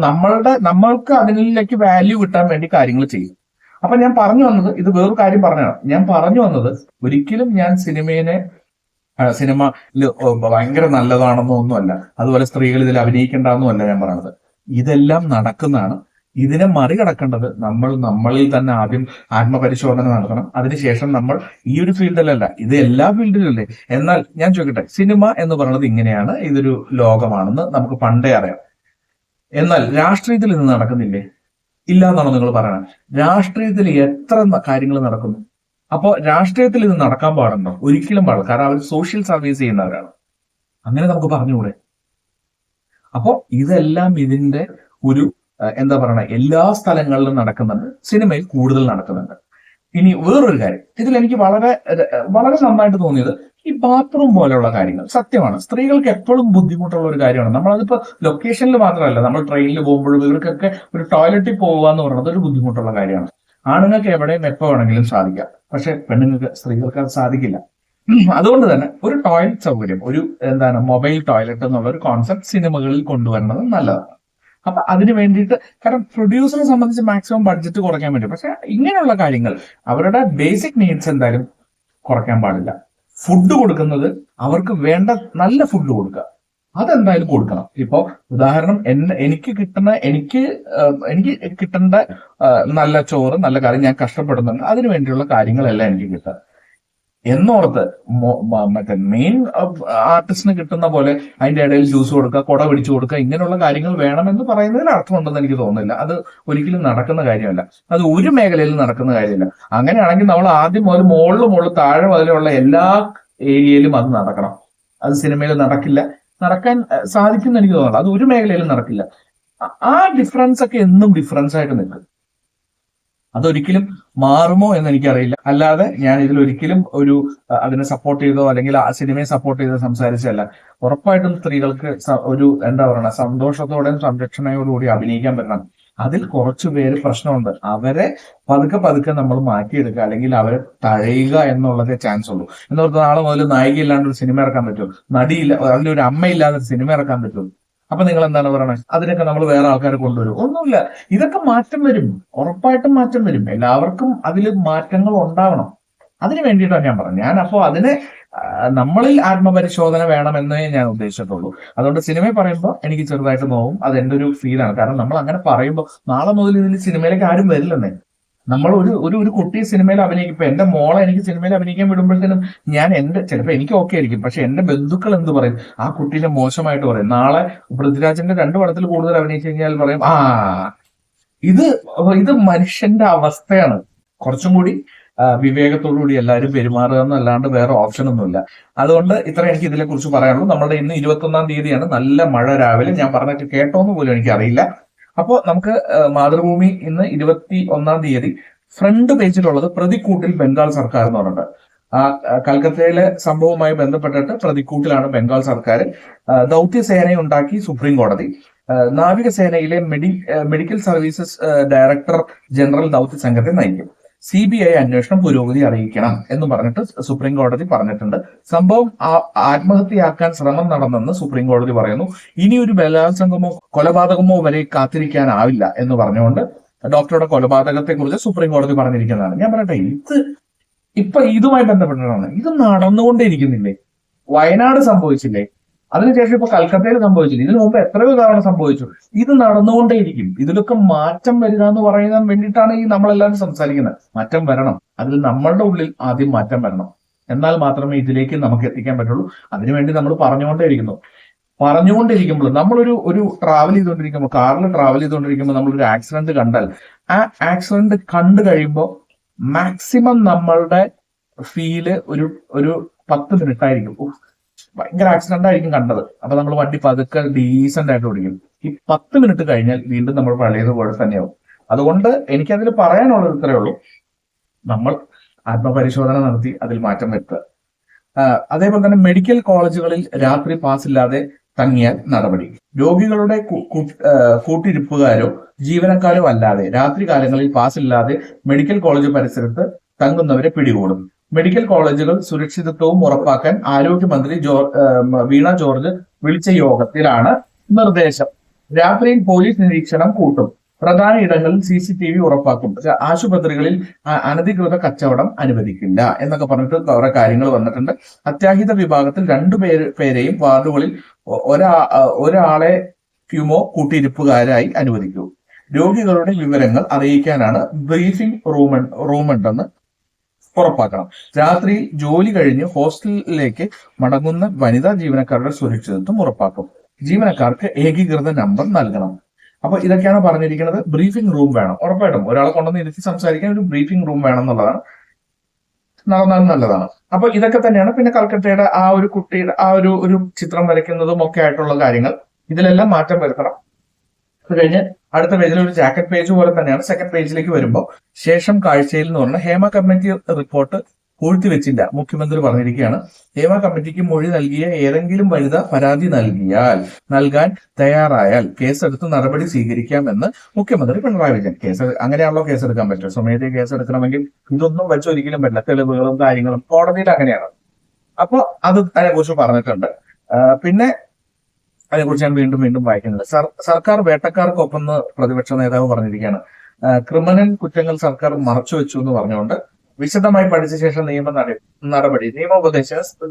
നമ്മൾക്ക് അതിലേക്ക് വാല്യൂ കിട്ടാൻ വേണ്ടി കാര്യങ്ങൾ ചെയ്യും. അപ്പൊ ഞാൻ പറഞ്ഞു വന്നത്, ഇത് വേറൊരു കാര്യം പറഞ്ഞതാണ്. ഞാൻ പറഞ്ഞു വന്നത് ഒരിക്കലും ഞാൻ സിനിമ ഭയങ്കര നല്ലതാണെന്നോ ഒന്നുമല്ല, അതുപോലെ സ്ത്രീകൾ ഇതിൽ അഭിനയിക്കേണ്ടെന്നോ ഞാൻ പറയണത്. ഇതെല്ലാം നടക്കുന്നതാണ്. ഇതിനെ മറികടക്കേണ്ടത് നമ്മളിൽ തന്നെ ആദ്യം ആത്മപരിശോധന നടത്തണം. അതിനുശേഷം നമ്മൾ ഈ ഒരു ഫീൽഡിലല്ല, ഇത് എല്ലാ ഫീൽഡിലല്ലേ. എന്നാൽ ഞാൻ ചോദിക്കട്ടെ, സിനിമ എന്ന് പറയുന്നത് ഇങ്ങനെയാണ്, ഇതൊരു ലോകമാണെന്ന് നമുക്ക് പണ്ടേ അറിയാം. എന്നാൽ രാഷ്ട്രീയത്തിൽ ഇത് നടക്കുന്നില്ലേ? ഇല്ല എന്നാണോ നിങ്ങൾ പറയണത്? രാഷ്ട്രീയത്തിൽ എത്ര കാര്യങ്ങൾ നടക്കുന്നു. അപ്പോൾ രാഷ്ട്രീയത്തിൽ ഇത് നടക്കാൻ പാടുണ്ടോ? ഒരിക്കലും പാടില്ല. കാരണം അവർ സോഷ്യൽ സർവീസ് ചെയ്യുന്നവരാണ്. അങ്ങനെ നമുക്ക് പറഞ്ഞുകൂടെ? അപ്പോൾ ഇതെല്ലാം ഇതിന്റെ ഒരു എന്താ പറയണ, എല്ലാ സ്ഥലങ്ങളിലും നടക്കുന്നുണ്ട്, സിനിമയിൽ കൂടുതൽ നടക്കുന്നുണ്ട്. ഇനി വേറൊരു കാര്യം ഇതിൽ എനിക്ക് വളരെ വളരെ നന്നായിട്ട് തോന്നിയത് ഈ ബാത്റൂം പോലെയുള്ള കാര്യങ്ങൾ. സത്യമാണ്, സ്ത്രീകൾക്ക് എപ്പോഴും ബുദ്ധിമുട്ടുള്ള ഒരു കാര്യമാണ്. നമ്മളതിപ്പോ ലൊക്കേഷനിൽ മാത്രമല്ല, നമ്മൾ ട്രെയിനിൽ പോകുമ്പോഴും ഇവർക്കൊക്കെ ഒരു ടോയ്ലറ്റിൽ പോകുക എന്ന് പറയുന്നത് ഒരു ബുദ്ധിമുട്ടുള്ള കാര്യമാണ്. ആണുങ്ങൾക്ക് എവിടെയും എപ്പോൾ വേണമെങ്കിലും സാധിക്കാം, പക്ഷെ സ്ത്രീകൾക്ക് അത് സാധിക്കില്ല. അതുകൊണ്ട് തന്നെ ഒരു ടോയ്ലറ്റ് സൗകര്യം, ഒരു മൊബൈൽ ടോയ്ലറ്റ് എന്നുള്ള ഒരു കോൺസെപ്റ്റ് സിനിമകളിൽ കൊണ്ടുവരുന്നത് നല്ലതാണ്. അപ്പൊ അതിന് വേണ്ടിയിട്ട്, കാരണം പ്രൊഡ്യൂസറെ സംബന്ധിച്ച് മാക്സിമം ബഡ്ജറ്റ് കുറയ്ക്കാൻ വേണ്ടി. പക്ഷെ ഇങ്ങനെയുള്ള കാര്യങ്ങൾ അവരുടെ ബേസിക് നീഡ്സ് എന്തായാലും കുറയ്ക്കാൻ പാടില്ല. ഫുഡ് കൊടുക്കുന്നത് അവർക്ക് വേണ്ട നല്ല ഫുഡ് കൊടുക്കുക, അതെന്തായാലും കൊടുക്കണം. ഇപ്പോ ഉദാഹരണം എനിക്ക് കിട്ടേണ്ട നല്ല ചോറ്, നല്ല കറി ഞാൻ കഷ്ടപ്പെടുന്നുണ്ട്, അതിനു വേണ്ടിയുള്ള കാര്യങ്ങളെല്ലാം എനിക്ക് കിട്ടുക എന്നോർത്ത് മറ്റേ മെയിൻ ആർട്ടിസ്റ്റിന് കിട്ടുന്ന പോലെ അതിന്റെ ഇടയിൽ ജ്യൂസ് കൊടുക്കുക, കുട പിടിച്ചു കൊടുക്കുക, ഇങ്ങനെയുള്ള കാര്യങ്ങൾ വേണമെന്ന് പറയുന്നതിൽ അർത്ഥമുണ്ടെന്ന് എനിക്ക് തോന്നുന്നില്ല. അത് ഒരിക്കലും നടക്കുന്ന കാര്യമല്ല. അത് ഒരു മേഖലയിൽ നടക്കുന്ന കാര്യമില്ല. അങ്ങനെയാണെങ്കിൽ നമ്മൾ ആദ്യം മുതൽ മുകളിൽ താഴെ മുതലുള്ള എല്ലാ ഏരിയയിലും അത് നടക്കണം. അത് സിനിമയിൽ നടക്കില്ല, നടക്കാൻ സാധിക്കുമെന്ന് എനിക്ക് തോന്നുന്നില്ല. അത് ഒരു മേഖലയിലും നടക്കില്ല. ആ ഡിഫറൻസ് ഒക്കെ എന്നും ഡിഫറൻസ് ആയിട്ട് നിൽക്കും. അതൊരിക്കലും മാറുമോ എന്ന് എനിക്കറിയില്ല. അല്ലാതെ ഞാൻ ഇതിലൊരിക്കലും അതിനെ സപ്പോർട്ട് ചെയ്തോ അല്ലെങ്കിൽ ആ സിനിമയെ സപ്പോർട്ട് ചെയ്തോ സംസാരിച്ചല്ല. ഉറപ്പായിട്ടും സ്ത്രീകൾക്ക് ഒരു എന്താ പറയുക, സന്തോഷത്തോടെയും സംരക്ഷണയോടുകൂടി അഭിനയിക്കാൻ പറ്റണം. അതിൽ കുറച്ചു പേര് പ്രശ്നമുണ്ട്. അവരെ പതുക്കെ പതുക്കെ നമ്മൾ മാറ്റിയെടുക്കുക, അല്ലെങ്കിൽ അവരെ തഴയുക എന്നുള്ളതേ ചാൻസ് ഉള്ളൂ. എന്ന് പറഞ്ഞാൽ നാളെ മുതൽ നായിക ഇല്ലാണ്ട് ഒരു സിനിമ ഇറക്കാൻ പറ്റുമോ? നടിയില്ല, അതിലൊരു അമ്മയില്ലാതെ ഒരു സിനിമ ഇറക്കാൻ പറ്റുമോ? അപ്പൊ നിങ്ങൾ എന്താണ് പറയുന്നത്? അതിനൊക്കെ നമ്മൾ വേറെ ആൾക്കാരെ കൊണ്ടുവരും? ഒന്നുമില്ല. ഇതൊക്കെ മാറ്റം വരും, ഉറപ്പായിട്ടും മാറ്റം വരും. എല്ലാവർക്കും അതിൽ മാറ്റങ്ങൾ ഉണ്ടാവണം. അതിന് വേണ്ടിയിട്ടാണ് ഞാൻ പറഞ്ഞത്. ഞാൻ അപ്പോൾ അതിനെ നമ്മളിൽ ആത്മപരിശോധന വേണമെന്നേ ഞാൻ ഉദ്ദേശിച്ചിട്ടുള്ളൂ. അതുകൊണ്ട് സിനിമ പറയുമ്പോൾ എനിക്ക് ചെറുതായിട്ട് നോവും. അത് എന്റെ ഒരു ഫീലാണ്. കാരണം നമ്മൾ അങ്ങനെ പറയുമ്പോൾ നാളെ മുതൽ ഇതിൽ സിനിമയിലേക്ക് ആരും വരില്ലെന്നേ. നമ്മൾ ഒരു ഒരു ഒരു കുട്ടി സിനിമയിൽ അഭിനയിക്കും. ഇപ്പൊ എന്റെ മോളെ എനിക്ക് സിനിമയിൽ അഭിനയിക്കാൻ വിടുമ്പോഴത്തേനും ഞാൻ ചിലപ്പോൾ എനിക്ക് ഓക്കെ ആയിരിക്കും, പക്ഷെ എന്റെ ബന്ധുക്കൾ എന്ത് പറയും? ആ കുട്ടീനെ മോശമായിട്ട് പറയും. നാളെ പൃഥ്വിരാജിന്റെ 2 പടത്തിൽ കൂടുതൽ അഭിനയിച്ചു കഴിഞ്ഞാൽ പറയും, ഇത് ഇത് മനുഷ്യന്റെ അവസ്ഥയാണ്. കുറച്ചും കൂടി വിവേകത്തോടുകൂടി എല്ലാവരും പെരുമാറുക എന്നല്ലാണ്ട് വേറെ ഓപ്ഷൻ ഒന്നുമില്ല. അതുകൊണ്ട് ഇത്ര എനിക്ക് ഇതിനെ കുറിച്ച് പറയാനുള്ളൂ. നമ്മുടെ ഇന്ന് 21-ാം തീയതിയാണ്. നല്ല മഴ രാവിലെ. ഞാൻ പറഞ്ഞിട്ട് കേട്ടോന്ന് പോലും എനിക്കറിയില്ല. അപ്പോൾ നമുക്ക് മാതൃഭൂമി ഇന്ന് 21-ാം തീയതി ഫ്രണ്ട് പേജിലുള്ളത് പ്രതിക്കൂട്ടിൽ ബംഗാൾ സർക്കാർ എന്ന് പറഞ്ഞിട്ട്. കൽക്കത്തയിലെ സംഭവവുമായി ബന്ധപ്പെട്ടിട്ട് പ്രതിക്കൂട്ടിലാണ് ബംഗാൾ സർക്കാർ. ദൗത്യസേനയെ ഉണ്ടാക്കി സുപ്രീം കോടതി. നാവികസേനയിലെ മെഡിക്കൽ സർവീസസ് ഡയറക്ടർ ജനറൽ ദൗത്യ സംഘത്തെ നയിക്കും. CBI അന്വേഷണം പുരോഗതി അറിയിക്കണം എന്ന് പറഞ്ഞിട്ട് സുപ്രീം കോടതി പറഞ്ഞിട്ടുണ്ട്. സംഭവം ആത്മഹത്യയാക്കാൻ ശ്രമം നടന്നെന്ന് സുപ്രീം കോടതി പറയുന്നു. ഇനി ഒരു ബലാത്സംഗമോ കൊലപാതകമോ വരെ കാത്തിരിക്കാനാവില്ല എന്ന് പറഞ്ഞുകൊണ്ട് ഡോക്ടറുടെ കൊലപാതകത്തെ കുറിച്ച് സുപ്രീം കോടതി പറഞ്ഞിരിക്കുന്നതാണ്. ഞാൻ പറയട്ടെ, ഇപ്പൊ ഇതുമായി ബന്ധപ്പെട്ടിട്ടാണ്. ഇത് നടന്നുകൊണ്ടേയിരിക്കുന്നില്ലേ? വയനാട് സംഭവിച്ചില്ലേ? അതിനുശേഷം ഇപ്പൊ കൽക്കത്തയിൽ സംഭവിച്ചില്ല. ഇതിനു മുമ്പ് എത്രയോ തവണ സംഭവിച്ചു. ഇത് നടന്നുകൊണ്ടേയിരിക്കും. ഇതിലൊക്കെ മാറ്റം വരിക എന്ന് പറയാൻ വേണ്ടിയിട്ടാണ് നമ്മളെല്ലാവരും സംസാരിക്കുന്നത്. മാറ്റം വരണം. അതിൽ നമ്മളുടെ ഉള്ളിൽ ആദ്യം മാറ്റം വരണം. എന്നാൽ മാത്രമേ ഇതിലേക്ക് നമുക്ക് എത്തിക്കാൻ പറ്റുള്ളൂ. അതിനുവേണ്ടി നമ്മൾ പറഞ്ഞുകൊണ്ടിരിക്കുമ്പോൾ നമ്മളൊരു ട്രാവൽ ചെയ്തുകൊണ്ടിരിക്കുമ്പോൾ, കാറിൽ ട്രാവൽ ചെയ്തുകൊണ്ടിരിക്കുമ്പോൾ നമ്മളൊരു ആക്സിഡന്റ് കണ്ടാൽ, ആ ആക്സിഡന്റ് കണ്ടു കഴിയുമ്പോൾ മാക്സിമം നമ്മളുടെ ഫീല് ഒരു 10 മിനിറ്റ് ആയിരിക്കും. ഭയങ്കര ആക്സിഡന്റ് ആയിരിക്കും കണ്ടത്. അപ്പൊ നമ്മൾ വണ്ടി പതുക്കെ ഡീസന്റ് ആയിട്ട് ഓടിക്കും. ഈ 10 മിനിറ്റ് കഴിഞ്ഞാൽ വീണ്ടും നമ്മൾ പഴയതുപോലെ തന്നെയാവും. അതുകൊണ്ട് എനിക്കതിൽ പറയാനുള്ളത് ഇത്രയേ ഉള്ളൂ. നമ്മൾ ആത്മപരിശോധന നടത്തി അതിൽ മാറ്റം വരുത്തുക. അതേപോലെ തന്നെ മെഡിക്കൽ കോളേജുകളിൽ രാത്രി പാസ് ഇല്ലാതെ തങ്ങിയാൽ നടപടി. രോഗികളുടെ കൂട്ടിരിപ്പുകാരോ ജീവനക്കാരോ അല്ലാതെ രാത്രി കാലങ്ങളിൽ പാസ് ഇല്ലാതെ മെഡിക്കൽ കോളേജ് പരിസരത്ത് തങ്ങുന്നവരെ പിടികൂടും. മെഡിക്കൽ കോളേജുകൾ സുരക്ഷിതത്വവും ഉറപ്പാക്കാൻ ആരോഗ്യമന്ത്രി വീണ ജോർജ് വിളിച്ച യോഗത്തിലാണ് നിർദ്ദേശം. രാത്രിയിൽ പോലീസ് നിരീക്ഷണം കൂട്ടും. പ്രധാന ഇടങ്ങളിൽ CCTV ഉറപ്പാക്കും. ആശുപത്രികളിൽ അനധികൃത കച്ചവടം അനുവദിക്കില്ല എന്നൊക്കെ പറഞ്ഞിട്ട് കുറെ കാര്യങ്ങൾ വന്നിട്ടുണ്ട്. അത്യാഹിത വിഭാഗത്തിൽ 2 പേരെയും വാർഡുകളിൽ ഒരാളെ ക്യുമോ കൂട്ടിയിരിപ്പുകാരായി അനുവദിക്കൂ. രോഗികളുടെ വിവരങ്ങൾ അറിയിക്കാനാണ് ബ്രീഫിംഗ് റൂമുണ്ടെന്ന് ഉറപ്പാക്കണം. രാത്രി ജോലി കഴിഞ്ഞ് ഹോസ്റ്റലിലേക്ക് മടങ്ങുന്ന വനിതാ ജീവനക്കാരുടെ സുരക്ഷിതത്വം ഉറപ്പാക്കും. ജീവനക്കാർക്ക് ഏകീകൃത നമ്പർ നൽകണം. അപ്പൊ ഇതൊക്കെയാണ് പറഞ്ഞിരിക്കുന്നത്. ബ്രീഫിംഗ് റൂം വേണം. ഉറപ്പായിട്ടും ഒരാളെ കൊണ്ടുവന്ന് ഇരുത്തി സംസാരിക്കാൻ ഒരു ബ്രീഫിംഗ് റൂം വേണം എന്നുള്ളതാണ്. നടന്നാൽ നല്ലതാണ്. അപ്പൊ ഇതൊക്കെ തന്നെയാണ്. പിന്നെ കൽക്കട്ടയുടെ ആ ഒരു കുട്ടിയുടെ ആ ഒരു ചിത്രം വരയ്ക്കുന്നതും ഒക്കെ ആയിട്ടുള്ള കാര്യങ്ങൾ, ഇതിലെല്ലാം മാറ്റം വരുത്തണം. അത് കഴിഞ്ഞ് അടുത്ത പേജിൽ ഒരു ജാക്കറ്റ് പേജ് പോലെ തന്നെയാണ്. സെക്കൻഡ് പേജിലേക്ക് വരുമ്പോൾ ശേഷം കാഴ്ചയിൽ എന്ന് പറഞ്ഞ ഹേമ കമ്മിറ്റി റിപ്പോർട്ട് പൂഴ്ത്തിവെച്ചില്ല. മുഖ്യമന്ത്രി പറഞ്ഞിരിക്കുകയാണ്, ഹേമ കമ്മിറ്റിക്ക് മൊഴി നൽകിയ ഏതെങ്കിലും വനിത പരാതി നൽകാൻ തയ്യാറായാൽ കേസെടുത്ത് നടപടി സ്വീകരിക്കാമെന്ന് മുഖ്യമന്ത്രി പിണറായി വിജയൻ. അങ്ങനെയാണല്ലോ കേസെടുക്കാൻ പറ്റും. സ്വമേധയാ കേസെടുക്കണമെങ്കിൽ ഇതൊന്നും വെച്ചൊരിക്കലും പറ്റില്ല. തെളിവുകളും കാര്യങ്ങളും കോടതിയിൽ അങ്ങനെയാണ്. അപ്പൊ അതിനെക്കുറിച്ച് പറഞ്ഞിട്ടുണ്ട്. പിന്നെ അതേക്കുറിച്ച് ഞാൻ വീണ്ടും വായിക്കുന്നത്. സർക്കാർ വേട്ടക്കാർക്കൊപ്പം പ്രതിപക്ഷ നേതാവ് പറഞ്ഞിരിക്കുകയാണ്. ക്രിമിനൽ കുറ്റങ്ങൾ സർക്കാർ മറച്ചുവെച്ചു എന്ന് പറഞ്ഞുകൊണ്ട് വിശദമായി പഠിച്ച ശേഷം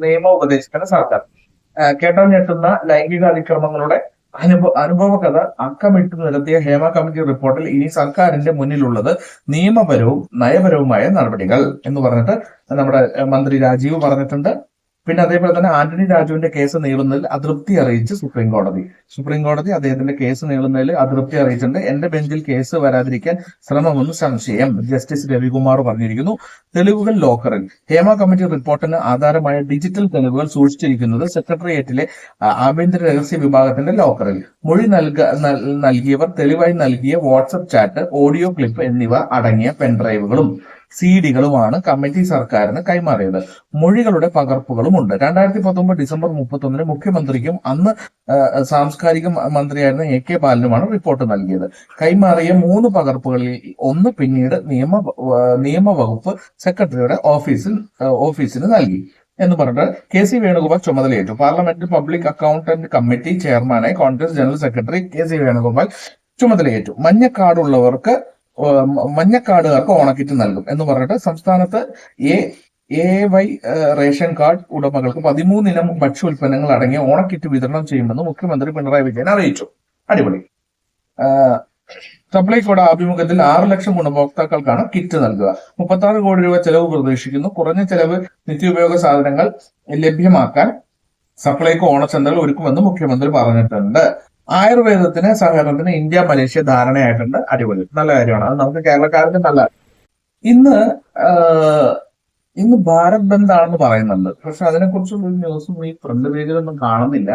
നിയമോപദേശത്തിന് സർക്കാർ. കേട്ടാൽ ഞെട്ടുന്ന ലൈംഗിക അതിക്രമങ്ങളുടെ അനുഭവ കഥ അക്കമിട്ട് നിരത്തിയ ഹേമ കമ്മിറ്റി റിപ്പോർട്ടിൽ ഇനി സർക്കാരിന്റെ മുന്നിലുള്ളത് നിയമപരവും നയപരവുമായ നടപടികൾ എന്ന് പറഞ്ഞിട്ട് നമ്മുടെ മന്ത്രി രാജീവ് പറഞ്ഞിട്ടുണ്ട്. പിന്നെ അതേപോലെ തന്നെ ആന്റണി രാജുവിന്റെ കേസ് നീളുന്നതിൽ അതൃപ്തി അറിയിച്ച് സുപ്രീം കോടതി അദ്ദേഹത്തിന്റെ കേസ് നീളുന്നതിൽ അതൃപ്തി അറിയിച്ചിട്ടുണ്ട്. എന്റെ ബെഞ്ചിൽ കേസ് വരാതിരിക്കാൻ ശ്രമമെന്ന് സംശയം, ജസ്റ്റിസ് രവികുമാർ പറഞ്ഞിരിക്കുന്നു. തെളിവുകൾ ലോക്കറിൽ. ഹേമ കമ്മിറ്റി റിപ്പോർട്ടിന് ആധാരമായ ഡിജിറ്റൽ തെളിവുകൾ സൂക്ഷിച്ചിരിക്കുന്നത് സെക്രട്ടേറിയറ്റിലെ ആഭ്യന്തര രഹസ്യ വിഭാഗത്തിന്റെ ലോക്കറിൽ. മൊഴി നൽകിയവർ തെളിവായി നൽകിയ വാട്സ്ആപ്പ് ചാറ്റ്, ഓഡിയോ ക്ലിപ്പ് എന്നിവ അടങ്ങിയ പെൻഡ്രൈവുകളും സിഡികളുമാണ് കമ്മിറ്റി സർക്കാരിന് കൈമാറിയത്. മൊഴികളുടെ പകർപ്പുകളുമുണ്ട്. 2019 ഡിസംബർ 31 മുഖ്യമന്ത്രിക്കും അന്ന് സാംസ്കാരിക മന്ത്രിയായിരുന്ന AK ബാലനുമാണ് റിപ്പോർട്ട് നൽകിയത്. കൈമാറിയ 3 പകർപ്പുകളിൽ ഒന്ന് പിന്നീട് നിയമവകുപ്പ് സെക്രട്ടറിയുടെ ഓഫീസിന് നൽകി എന്ന് പറഞ്ഞിട്ട് KC വേണുഗോപാൽ ചുമതലയേറ്റു. പാർലമെന്റ് പബ്ലിക് അക്കൗണ്ടന്റ് കമ്മിറ്റി ചെയർമാനായി Congress general secretary KC Venugopal ചുമതലയേറ്റു. മഞ്ഞക്കാർഡുകാർക്ക് ഓണക്കിറ്റ് നൽകും എന്ന് പറഞ്ഞിട്ട് സംസ്ഥാനത്ത് AY റേഷൻ കാർഡ് ഉടമകൾക്ക് 13 ഇനം ഭക്ഷ്യോൽപ്പന്നങ്ങൾ അടങ്ങിയ ഓണക്കിറ്റ് വിതരണം ചെയ്യുമെന്ന് മുഖ്യമന്ത്രി പിണറായി വിജയൻ അറിയിച്ചു. അടിപൊളി. സപ്ലൈകോയുടെ ആഭിമുഖ്യത്തിൽ 6 ലക്ഷം ഗുണഭോക്താക്കൾക്കാണ് കിറ്റ് നൽകുക. 36 കോടി രൂപ ചെലവ് പ്രതീക്ഷിക്കുന്നു. കുറഞ്ഞ ചെലവ് നിത്യോപയോഗ സാധനങ്ങൾ ലഭ്യമാക്കാൻ സപ്ലൈകോ ഓണച്ചന്തകൾ ഒരുക്കുമെന്ന് മുഖ്യമന്ത്രി പറഞ്ഞിട്ടുണ്ട്. ആയുർവേദത്തിന് സഹകരണത്തിന് ഇന്ത്യ മലേഷ്യ ധാരണയായിട്ടുണ്ട്. അടിപൊളി, നല്ല കാര്യമാണ്. അത് നമുക്ക് കേരളക്കാർക്ക് നല്ല. ഇന്ന് ഭാരത് ബന്ദ് ആണെന്ന് പറയുന്നുണ്ട്, പക്ഷെ അതിനെക്കുറിച്ചുള്ള ഒരു ന്യൂസും ഈ ഫ്രണ്ട് പേജിലൊന്നും കാണുന്നില്ല.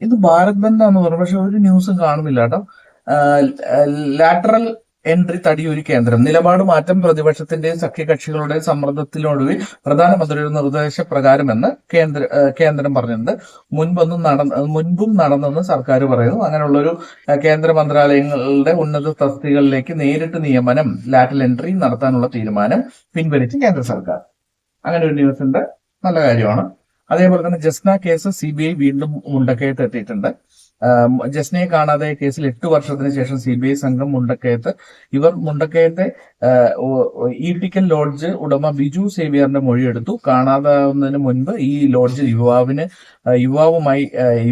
ഇത് ഭാരത് ബന്ദ് ആണെന്ന് പറഞ്ഞു, പക്ഷെ ഒരു ന്യൂസും കാണുന്നില്ല കേട്ടോ. ലാറ്ററൽ എൻട്രി തടിയൂരി കേന്ദ്രം നിലപാട് മാറ്റം പ്രതിപക്ഷത്തിന്റെയും സഖ്യകക്ഷികളുടെയും സമ്മർദ്ദത്തിനൊടുവിൽ പ്രധാനമന്ത്രിയുടെ നിർദ്ദേശപ്രകാരമെന്ന് കേന്ദ്രം പറഞ്ഞിട്ടുണ്ട്. മുൻപും നടന്നെന്ന് സർക്കാർ പറയുന്നു. അങ്ങനെയുള്ളൊരു കേന്ദ്ര മന്ത്രാലയങ്ങളുടെ ഉന്നത തസ്തികകളിലേക്ക് നേരിട്ട് നിയമനം, ലാറ്ററൽ എൻട്രി നടത്താനുള്ള തീരുമാനം പിൻവലിച്ച് കേന്ദ്ര സർക്കാർ. അങ്ങനെ ഒരു ന്യൂസ് ഉണ്ട്, നല്ല കാര്യമാണ്. അതേപോലെ തന്നെ ജസ്ന കേസ് CBI വീണ്ടും മുണ്ടക്കയത്ത് എത്തിയിട്ടുണ്ട്. ജസ്നയെ കാണാതെ കേസിൽ 8 വർഷത്തിന് ശേഷം CBI സംഘം മുണ്ടക്കയത്തെ ഈട്ടിക്കൽ ലോഡ്ജ് ഉടമ ബിജു സേവിയറിന്റെ മൊഴിയെടുത്തു. കാണാതാവുന്നതിന് മുൻപ് ഈ ലോഡ്ജിൽ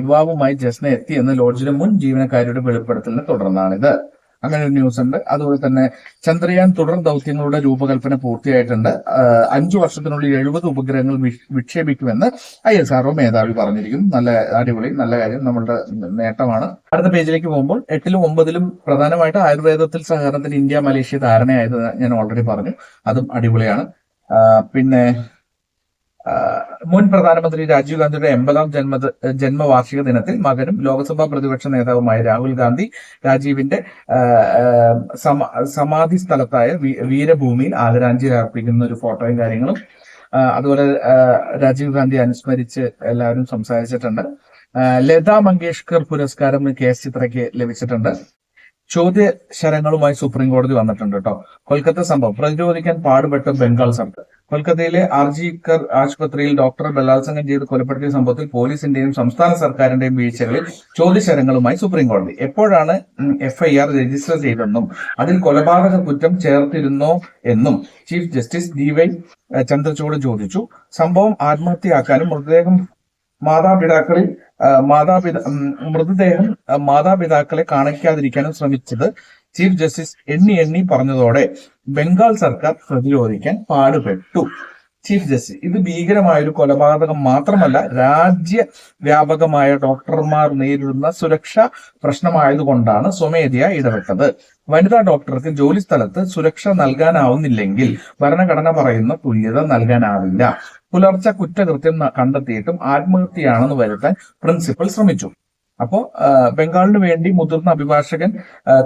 യുവാവുമായി ജസ്ന എത്തി എന്ന് ലോഡ്ജിലെ മുൻ ജീവനക്കാരുടെ വെളിപ്പെടുത്തലിനെ തുടർന്നാണിത്. അങ്ങനെ ഒരു ന്യൂസ് ഉണ്ട്. അതുപോലെ തന്നെ ചന്ദ്രയാൻ തുടർ ദൗത്യങ്ങളുടെ രൂപകൽപ്പന പൂർത്തിയായിട്ടുണ്ട്. 5 വർഷത്തിനുള്ളിൽ 70 ഉപഗ്രഹങ്ങൾ വിക്ഷേപിക്കുമെന്ന് ISRO മേധാവി പറഞ്ഞിരിക്കുന്നു. നല്ല അടിപൊളി, നല്ല കാര്യം, നമ്മളുടെ നേട്ടമാണ്. അടുത്ത പേജിലേക്ക് പോകുമ്പോൾ 8ലും 9ലും പ്രധാനമായിട്ട് ആയുർവേദത്തിൽ സഹകരണത്തിന് ഇന്ത്യ മലേഷ്യ ധാരണയായത് ഞാൻ ഓൾറെഡി പറഞ്ഞു, അതും അടിപൊളിയാണ്. പിന്നെ മുൻ പ്രധാനമന്ത്രി രാജീവ് ഗാന്ധിയുടെ 80ാം ജന്മവാർഷിക ദിനത്തിൽ മകനും ലോക്സഭാ പ്രതിപക്ഷ നേതാവുമായ രാഹുൽ ഗാന്ധി രാജീവിന്റെ സമാധി സ്ഥലത്തായ വീരഭൂമിയിൽ ആദരാഞ്ജലി അർപ്പിക്കുന്ന ഒരു ഫോട്ടോയും കാര്യങ്ങളും. അതുപോലെ രാജീവ് ഗാന്ധി അനുസ്മരിച്ച് എല്ലാവരും സംസാരിച്ചിട്ടുണ്ട്. ലതാ മങ്കേഷ്കർ പുരസ്കാരം KS ചിത്രയ്ക്ക് ലഭിച്ചിട്ടുണ്ട്. ചോദ്യശരങ്ങളുമായി സുപ്രീം കോടതി വന്നിട്ടുണ്ട് കേട്ടോ. കൊൽക്കത്ത സംഭവം പ്രതിരോധിക്കാൻ പാടുപെട്ട ബംഗാൾ സർക്കാർ. കൊൽക്കത്തയിലെ ആർജിക്കർ ആശുപത്രിയിൽ ഡോക്ടറെ ബലാത്സംഗം ചെയ്ത് കൊലപ്പെടുത്തിയ സംഭവത്തിൽ പോലീസിന്റെയും സംസ്ഥാന സർക്കാരിന്റെയും വീഴ്ചകളിൽ ചോദ്യശരങ്ങളുമായി സുപ്രീം കോടതി. എപ്പോഴാണ് FIR രജിസ്റ്റർ ചെയ്തെന്നും അതിൽ കൊലപാതക കുറ്റം ചേർത്തിരുന്നോ എന്നും ചീഫ് ജസ്റ്റിസ് DY ചന്ദ്രചൂഡ് ചോദിച്ചു. സംഭവം ആത്മഹത്യയാക്കാനും മാതാപിതാക്കളെ കാണിക്കാതിരിക്കാനും ശ്രമിച്ചത് ചീഫ് ജസ്റ്റിസ് എണ്ണി പറഞ്ഞതോടെ ബംഗാൾ സർക്കാർ പ്രതിരോധിക്കാൻ പാടുപെട്ടു. ചീഫ് ജസ്റ്റിസ്, ഇത് ഭീകരമായൊരു കൊലപാതകം മാത്രമല്ല, രാജ്യവ്യാപകമായ ഡോക്ടർമാർ നേരിടുന്ന സുരക്ഷാ പ്രശ്നമായതുകൊണ്ടാണ് സ്വമേധയാ ഇടപെട്ടത്. വനിതാ ഡോക്ടർക്ക് ജോലി സ്ഥലത്ത് സുരക്ഷ നൽകാനാവുന്നില്ലെങ്കിൽ ഭരണഘടന പറയുന്ന തുല്യത നൽകാനാവില്ല. പുലർച്ചെ കുറ്റകൃത്യം കണ്ടെത്തിയിട്ടും ആത്മഹത്യയാണെന്ന് വരുത്താൻ പ്രിൻസിപ്പൽ ശ്രമിച്ചു. അപ്പോ ബംഗാളിന് വേണ്ടി മുതിർന്ന അഭിഭാഷകൻ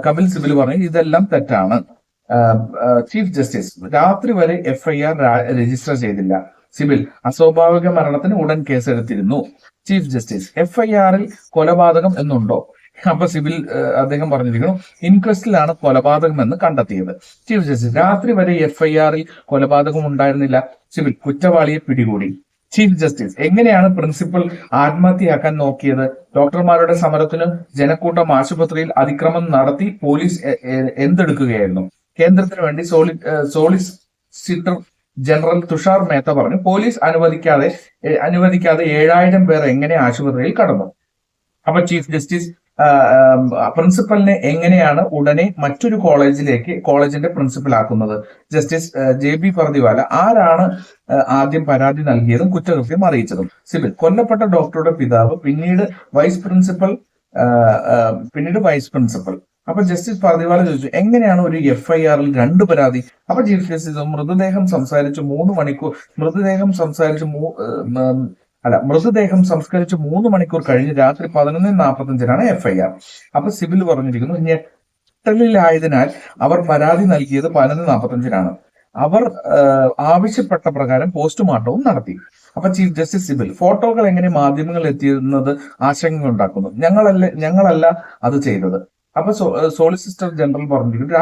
കപിൽ സിബൽ പറഞ്ഞു ഇതെല്ലാം തെറ്റാണ്. ചീഫ് ജസ്റ്റിസ്, രാത്രി വരെ FIR രജിസ്റ്റർ ചെയ്തില്ല. സിബിൽ, അസ്വാഭാവിക മരണത്തിന് ഉടൻ കേസെടുത്തിരുന്നു. ചീഫ് ജസ്റ്റിസ്, FIR-ൽ കൊലപാതകം എന്നുണ്ടോ? അപ്പൊ സിബിൽ അദ്ദേഹം പറഞ്ഞിരിക്കുന്നു ഇൻക്വസ്റ്റിലാണ് കൊലപാതകം എന്ന് കണ്ടെത്തിയത്. ചീഫ് ജസ്റ്റിസ്, രാത്രി വരെ FIR-ൽ കൊലപാതകം ഉണ്ടായിരുന്നില്ല. സിബിൽ, കുറ്റവാളിയെ പിടികൂടി. ചീഫ് ജസ്റ്റിസ്, എങ്ങനെയാണ് പ്രിൻസിപ്പൽ ആത്മഹത്യയാക്കാൻ നോക്കിയത്? ഡോക്ടർമാരുടെ സമരത്തിന് ജനക്കൂട്ടം ആശുപത്രിയിൽ അതിക്രമം നടത്തി പോലീസ് എന്തെടുക്കുകയായിരുന്നു? കേന്ദ്രത്തിന് വേണ്ടി സോളിസിറ്റർ ജനറൽ തുഷാർ മേത്ത പറഞ്ഞു പോലീസ് അനുവദിക്കാതെ 7000 പേർ എങ്ങനെ ആശുപത്രിയിൽ കടന്നു? അപ്പൊ ചീഫ് ജസ്റ്റിസ് പ്രിൻസിപ്പലിനെ എങ്ങനെയാണ് ഉടനെ മറ്റൊരു കോളേജിന്റെ പ്രിൻസിപ്പൽ ആക്കുന്നത്? ജസ്റ്റിസ് JB പർദിവാല ആരാണ് ആദ്യം പരാതി നൽകിയതും കുറ്റകൃത്യം അറിയിച്ചതും? സിബിൽ കൊല്ലപ്പെട്ട ഡോക്ടറുടെ പിതാവ്, പിന്നീട് വൈസ് പ്രിൻസിപ്പൽ. അപ്പൊ ജസ്റ്റിസ് പർദിവാല ചോദിച്ചു, എങ്ങനെയാണ് ഒരു FIRൽ 2 പരാതി? അപ്പൊ ചീഫ് ജസ്റ്റിസ് മൃതദേഹം സംസ്കരിച്ച് 3 മണിക്കൂർ കഴിഞ്ഞ് രാത്രി 11:45 FIR. അപ്പൊ സിബിൽ പറഞ്ഞിരിക്കുന്നു, ഞെട്ടലിലായതിനാൽ അവർ പരാതി നൽകിയത് 11:45 അവർ ആവശ്യപ്പെട്ട പ്രകാരം പോസ്റ്റ്മോർട്ടവും നടത്തി. അപ്പൊ ചീഫ് ജസ്റ്റിസ് സിബിൽ, ഫോട്ടോകൾ എങ്ങനെ മാധ്യമങ്ങളിൽ എത്തിയിരുന്നത് ആശങ്ക ഉണ്ടാക്കുന്നു. ഞങ്ങളല്ല അത് ചെയ്തത്. അപ്പൊ സോളിസിറ്റർ ജനറൽ പറഞ്ഞിരിക്കുന്നു,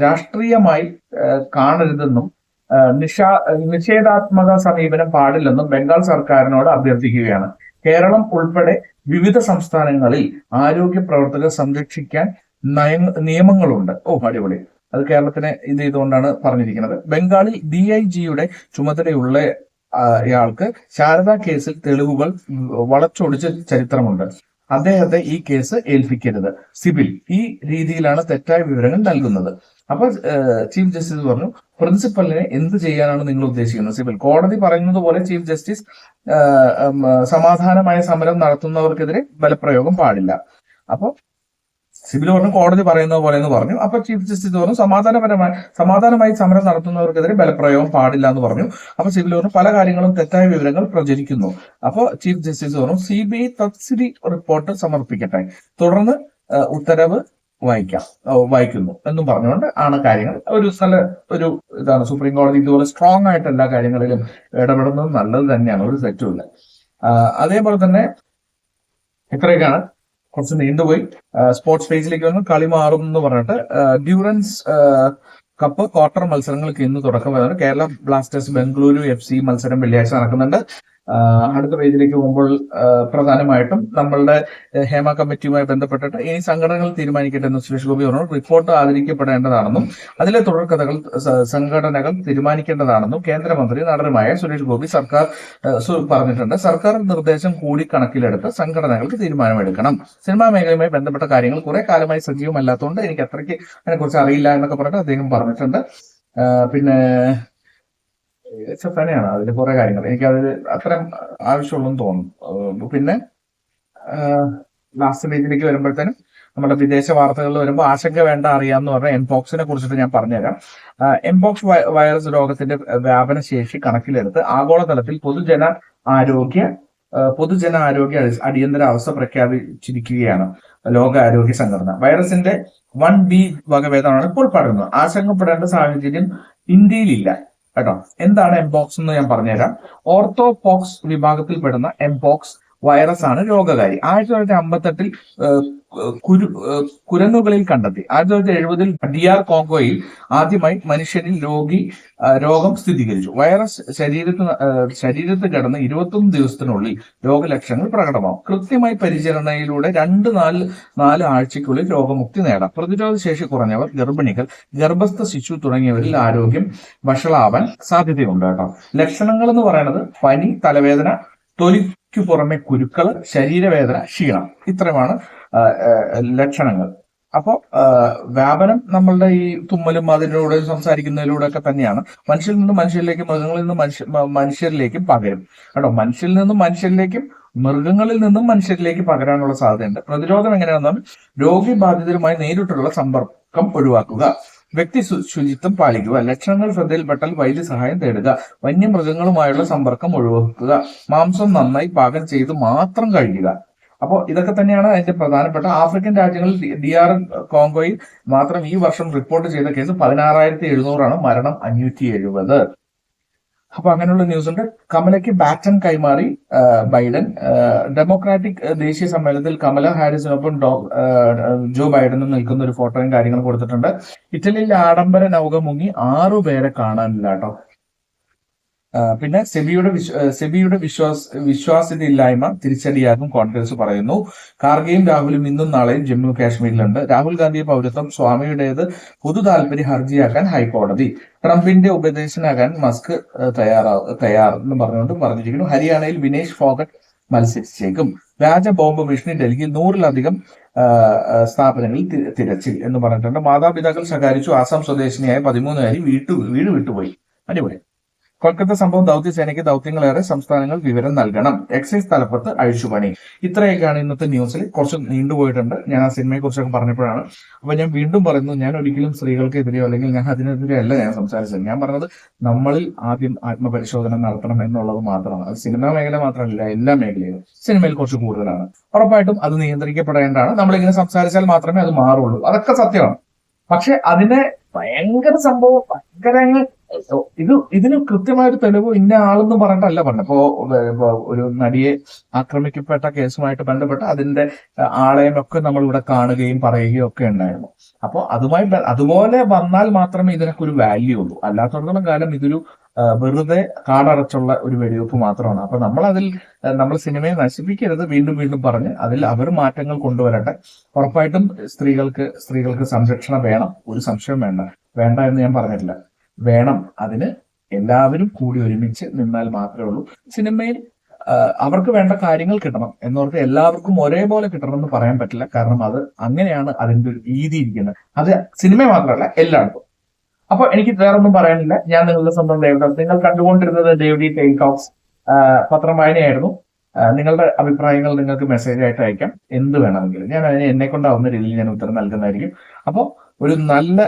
രാഷ്ട്രീയമായി കാണരുതെന്നും നിഷേധാത്മക സമീപനം പാടില്ലെന്നും ബംഗാൾ സർക്കാരിനോട് അഭ്യർത്ഥിക്കുകയാണ്. കേരളം ഉൾപ്പെടെ വിവിധ സംസ്ഥാനങ്ങളിൽ ആരോഗ്യ പ്രവർത്തകർ സംരക്ഷിക്കാൻ നിയമങ്ങളുണ്ട്. അടിപൊളി. അത് കേരളത്തിനെ ഇത് ചെയ്തുകൊണ്ടാണ് പറഞ്ഞിരിക്കുന്നത്. ബംഗാളിൽ DIGയുടെ ചുമതലയുള്ള ഇയാൾക്ക് ശാരദ കേസിൽ തെളിവുകൾ വളച്ചൊടിച്ച ചരിത്രമുണ്ട്. അദ്ദേഹത്തെ ഈ കേസ് ഏൽപ്പിക്കരുത്. സിബിൽ ഈ രീതിയിലാണ് തെറ്റായ വിവരങ്ങൾ നൽകുന്നത്. അപ്പൊ ചീഫ് ജസ്റ്റിസ് പറഞ്ഞു, പ്രിൻസിപ്പലിനെ എന്ത് ചെയ്യാനാണ് നിങ്ങൾ ഉദ്ദേശിക്കുന്നത്? സിബിൽ, കോടതി പറയുന്നത് പോലെ ചീഫ് ജസ്റ്റിസ് സമാധാനമായ സമരം നടത്തുന്നവർക്കെതിരെ ബലപ്രയോഗം പാടില്ല. അപ്പൊ സിബിൽ പറഞ്ഞു, കോടതി പറയുന്നത് പോലെ എന്ന് പറഞ്ഞു. അപ്പൊ ചീഫ് ജസ്റ്റിസ് പറഞ്ഞു, സമാധാനമായി സമരം നടത്തുന്നവർക്കെതിരെ ബലപ്രയോഗം പാടില്ല എന്ന് പറഞ്ഞു. അപ്പൊ സിബിൽ പറഞ്ഞു, പല കാര്യങ്ങളും തെറ്റായ വിവരങ്ങൾ പ്രചരിക്കുന്നു. അപ്പൊ ചീഫ് ജസ്റ്റിസ് പറഞ്ഞു, CBI തത്സ്ഥിതി റിപ്പോർട്ട് സമർപ്പിക്കട്ടെ, തുടർന്ന് ഉത്തരവ് വായിക്കുന്നു എന്നും പറഞ്ഞുകൊണ്ട് ആണ് കാര്യങ്ങൾ. ഒരു ഇതാണ് സുപ്രീം കോടതി ഇതുപോലെ സ്ട്രോങ് ആയിട്ട് എല്ലാ കാര്യങ്ങളിലും ഇടപെടുന്നത് നല്ലത് തന്നെയാണ്, ഒരു തെറ്റുമില്ല. അതേപോലെ തന്നെ ഇത്രയൊക്കെയാണ്, കുറച്ച് നീണ്ടുപോയി. സ്പോർട്സ് പേജിലേക്ക് വന്ന് കളി മാറും എന്ന് പറഞ്ഞിട്ട് ഡ്യൂറൻസ് കപ്പ് ക്വാർട്ടർ മത്സരങ്ങൾക്ക് ഇന്ന് തുടക്കം വരുന്നുണ്ട്. കേരള ബ്ലാസ്റ്റേഴ്സ് ബംഗളൂരു FC മത്സരം വെള്ളിയാഴ്ച നടക്കുന്നുണ്ട്. അടുത്ത പേജിലേക്ക് പോകുമ്പോൾ പ്രധാനമായിട്ടും നമ്മളുടെ ഹേമ കമ്മിറ്റിയുമായി ബന്ധപ്പെട്ടിട്ട് ഇനി സംഘടനകൾ തീരുമാനിക്കട്ടെ എന്ന് സുരേഷ് ഗോപി പറഞ്ഞു. റിപ്പോർട്ട് ആദരിക്കപ്പെടേണ്ടതാണെന്നും അതിലെ തുടർക്കഥകൾ സംഘടനകൾ തീരുമാനിക്കേണ്ടതാണെന്നും കേന്ദ്രമന്ത്രി നടനുമായ സുരേഷ് ഗോപി പറഞ്ഞിട്ടുണ്ട്. സർക്കാർ നിർദ്ദേശം കൂടി കണക്കിലെടുത്ത് സംഘടനകൾക്ക് തീരുമാനമെടുക്കണം. സിനിമാ മേഖലയുമായി ബന്ധപ്പെട്ട കാര്യങ്ങൾ കുറെ കാലമായി സജീവമല്ലാത്തതുകൊണ്ട് എനിക്ക് അത്രയ്ക്ക് അതിനെക്കുറിച്ച് അറിയില്ല എന്നൊക്കെ പറഞ്ഞിട്ട് അദ്ദേഹം പറഞ്ഞിട്ടുണ്ട്. പിന്നെ തന്നെയാണ് അതിൽ കുറെ കാര്യങ്ങൾ എനിക്ക് അതിൽ അത്രയും ആവശ്യമുള്ളെന്ന് തോന്നുന്നു. പിന്നെ ലാസ്റ്റ് പേജിലേക്ക് വരുമ്പോഴത്തേനും നമ്മുടെ വിദേശ വാർത്തകളിൽ വരുമ്പോൾ ആശങ്ക വേണ്ട അറിയാമെന്ന് പറഞ്ഞാൽ എംപോക്സിനെ കുറിച്ചിട്ട് ഞാൻ പറഞ്ഞുതരാം. എംപോക്സ് വൈറസ് രോഗത്തിന്റെ വ്യാപന ശേഷി കണക്കിലെടുത്ത് ആഗോളതലത്തിൽ പൊതുജന ആരോഗ്യ അടിയന്തരാവസ്ഥ പ്രഖ്യാപിച്ചിരിക്കുകയാണ് ലോകാരോഗ്യ സംഘടന. വൈറസിന്റെ 1B വകഭേദമാണ് ഇപ്പോൾ പടരുന്നത്. ആശങ്കപ്പെടേണ്ട സാഹചര്യം ഇന്ത്യയിലില്ല കേട്ടോ. എന്താണ് എംപോക്സ് എന്ന് ഞാൻ പറഞ്ഞുതരാം. ഓർത്തോപോക്സ് വിഭാഗത്തിൽപ്പെടുന്ന എംപോക്സ് വൈറസ് ആണ് രോഗകാരി. 1958 കുരങ്ങുകളിൽ കണ്ടെത്തി. 1970 DR കോങ്കോയിൽ ആദ്യമായി മനുഷ്യരിൽ രോഗം സ്ഥിരീകരിച്ചു. വൈറസ് ശരീരത്ത് കിടന്ന് 21 ദിവസത്തിനുള്ളിൽ രോഗലക്ഷണങ്ങൾ പ്രകടമാവും. കൃത്യമായി പരിചരണയിലൂടെ 2-4 ആഴ്ചയ്ക്കുള്ളിൽ രോഗമുക്തി നേടാം. പ്രതിരോധ ശേഷി കുറഞ്ഞവർ, ഗർഭിണികൾ, ഗർഭസ്ഥ ശിശു തുടങ്ങിയവരിൽ ആരോഗ്യം വഷളാവാൻ സാധ്യതയുണ്ട് കേട്ടോ. ലക്ഷണങ്ങൾ എന്ന് പറയുന്നത് പനി, തലവേദന, തൊലിക്കു പുറമെ കുരുക്കൾ, ശരീരവേദന, ക്ഷീണം, ഇത്രയുമാണ് ലക്ഷണങ്ങൾ. അപ്പോ വ്യാപനം നമ്മളുടെ ഈ തുമ്മലും അതിലൂടെ സംസാരിക്കുന്നതിലൂടെ ഒക്കെ തന്നെയാണ്. മനുഷ്യരിൽ നിന്ന് മനുഷ്യരിലേക്കും മൃഗങ്ങളിൽ നിന്ന് മനുഷ്യരിലേക്കും പകരും കേട്ടോ. മനുഷ്യരിൽ നിന്നും മനുഷ്യരിലേക്കും മൃഗങ്ങളിൽ നിന്നും മനുഷ്യരിലേക്ക് പകരാനുള്ള സാധ്യതയുണ്ട്. പ്രതിരോധം എങ്ങനെയാണെന്നാൽ രോഗബാധിതരുമായി നേരിട്ടുള്ള സമ്പർക്കം ഒഴിവാക്കുക, വ്യക്തി ശുചിത്വം പാലിക്കുക, ലക്ഷണങ്ങൾ ശ്രദ്ധയിൽപ്പെട്ടാൽ വൈദ്യസഹായം തേടുക, വന്യമൃഗങ്ങളുമായുള്ള സമ്പർക്കം ഒഴിവാക്കുക, മാംസം നന്നായി പാകം ചെയ്ത് മാത്രം കഴിക്കുക. അപ്പോൾ ഇതൊക്കെ തന്നെയാണ് അതിന്റെ പ്രധാനപ്പെട്ട. ആഫ്രിക്കൻ രാജ്യങ്ങളിൽ DR കോങ്കോയിൽ മാത്രം ഈ വർഷം റിപ്പോർട്ട് ചെയ്ത കേസ് 16,700 മരണം 570. അപ്പൊ അങ്ങനെയുള്ള ന്യൂസ് ഉണ്ട്. കമലയ്ക്ക് ബാറ്റൺ കൈമാറി ബൈഡൻ. ഡെമോക്രാറ്റിക് ദേശീയ സമ്മേളനത്തിൽ കമല ഹാരിസിനൊപ്പം ജോ ബൈഡനും നിൽക്കുന്ന ഒരു ഫോട്ടോയും കാര്യങ്ങളും കൊടുത്തിട്ടുണ്ട്. ഇറ്റലിയിൽ ആഡംബര നൗക മുങ്ങി 6 പേരെ കാണാനില്ല കേട്ടോ. പിന്നെ സെബിയുടെ വിശ്വാസ്യതയില്ലായ്മ തിരിച്ചടിയാകും കോൺഗ്രസ് പറയുന്നു. ഖാർഗെയും രാഹുലും ഇന്നും നാളെയും ജമ്മു കാശ്മീരിലുണ്ട്. രാഹുൽ ഗാന്ധിയെ പൗരത്വം സ്വാമിയുടേത് പൊതു താല്പര്യ ഹർജിയാക്കാൻ ഹൈക്കോടതി. ട്രംപിന്റെ ഉപദേശനാകാൻ മസ്ക് തയ്യാർ എന്ന് പറഞ്ഞുകൊണ്ട് പറഞ്ഞിരിക്കുന്നു. ഹരിയാനയിൽ വിനേഷ് ഫോഗട്ട് മത്സരിച്ചേക്കും. വ്യാജ ബോംബ് ഭീഷണി ഡൽഹിയിൽ 100-ലധികം സ്ഥാപനങ്ങളിൽ തിരച്ചിൽ എന്ന് പറഞ്ഞിട്ടുണ്ട്. മാതാപിതാക്കൾ ശകാരിച്ചു. ആസാം സ്വദേശിനിയായ 13-കാരി വീട് വിട്ടുപോയി. അടിപൊളി. കൊൽക്കത്ത സംഭവം ദൗത്യസേനയ്ക്ക് ദൗത്യങ്ങളേറെ, സംസ്ഥാനങ്ങൾ വിവരം നൽകണം. എക്സൈസ് തലപ്പത്ത് അഴിച്ചുപണി. ഇത്രയൊക്കെയാണ് ഇന്നത്തെ ന്യൂസിൽ. കുറച്ച് നീണ്ടുപോയിട്ടുണ്ട്. ഞാൻ ആ സിനിമയെ കുറിച്ചൊക്കെ പറഞ്ഞപ്പോഴാണ്. അപ്പൊ ഞാൻ വീണ്ടും പറയുന്നു, ഞാൻ ഒരിക്കലും സ്ത്രീകൾക്കെതിരെയോ അല്ലെങ്കിൽ ഞാൻ അതിനെതിരെ അല്ല ഞാൻ സംസാരിച്ചത്. ഞാൻ പറഞ്ഞത് നമ്മളിൽ ആദ്യം ആത്മപരിശോധന നടത്തണം എന്നുള്ളത് മാത്രമാണ്. അത് സിനിമാ മേഖല മാത്രമല്ല, എല്ലാ മേഖലയിലും സിനിമയിൽ കുറച്ച് കൂടുതലാണ്. ഉറപ്പായിട്ടും അത് നിയന്ത്രിക്കപ്പെടേണ്ടതാണ്. നമ്മളിങ്ങനെ സംസാരിച്ചാൽ മാത്രമേ അത് മാറുള്ളൂ. അതൊക്കെ സത്യമാണ്. പക്ഷെ അതിനെ ഭയങ്കര സംഭവം ഇതിന് കൃത്യമായൊരു തെളിവ് ഇന്ന ആളെന്ന് പറഞ്ഞിട്ടല്ല പറഞ്ഞത്. ഇപ്പോ ഒരു നടിയെ ആക്രമിക്കപ്പെട്ട കേസുമായിട്ട് ബന്ധപ്പെട്ട് അതിന്റെ ആളെയും ഒക്കെ നമ്മൾ ഇവിടെ കാണുകയും പറയുകയും ഒക്കെ ഉണ്ടായിരുന്നു. അപ്പോൾ അതുപോലെ വന്നാൽ മാത്രമേ ഇതിനൊക്കെ ഒരു വാല്യൂ ഉള്ളൂ. അല്ലാത്തടത്തോളം കാലം ഇതൊരു വെറുതെ കാടടച്ചുള്ള ഒരു വെടിവെപ്പ് മാത്രമാണ്. അപ്പൊ നമ്മൾ സിനിമയെ നശിപ്പിക്കരുത്. വീണ്ടും വീണ്ടും പറഞ്ഞ് അതിൽ അവർ മാറ്റങ്ങൾ കൊണ്ടുവരട്ടെ. ഉറപ്പായിട്ടും സ്ത്രീകൾക്ക് സംരക്ഷണം വേണം, ഒരു സംശയം വേണ്ട എന്ന് ഞാൻ പറഞ്ഞിട്ടില്ല. വേണം. അതിന് എല്ലാവരും കൂടി ഒരുമിച്ച് നിന്നാൽ മാത്രമേ ഉള്ളൂ. സിനിമയിൽ അവർക്ക് വേണ്ട കാര്യങ്ങൾ കിട്ടണം എന്നോർത്ത് എല്ലാവർക്കും ഒരേപോലെ കിട്ടണം എന്ന് പറയാൻ പറ്റില്ല. കാരണം അത് അങ്ങനെയാണ് അതിന്റെ ഒരു രീതി ഇരിക്കുന്നത്. അത് സിനിമ മാത്രമല്ല, എല്ലായിടത്തും. അപ്പൊ എനിക്ക് വേറൊന്നും പറയാനില്ല. ഞാൻ നിങ്ങളുടെ സ്വന്തം ദേവദാസ്. നിങ്ങൾ കണ്ടുകൊണ്ടിരുന്നത് ദേവ്ഡി ടേക്ക് ടോക്സ് പത്രം വായനയായിരുന്നു. നിങ്ങളുടെ അഭിപ്രായങ്ങൾ നിങ്ങൾക്ക് മെസ്സേജ് ആയിട്ട് അയക്കാം. എന്ത് വേണമെങ്കിലും ഞാൻ അതിന് എന്നെ കൊണ്ടാവുന്ന രീതിയിൽ ഞാൻ ഉത്തരം നൽകുന്നതായിരിക്കും. അപ്പോൾ ഒരു നല്ല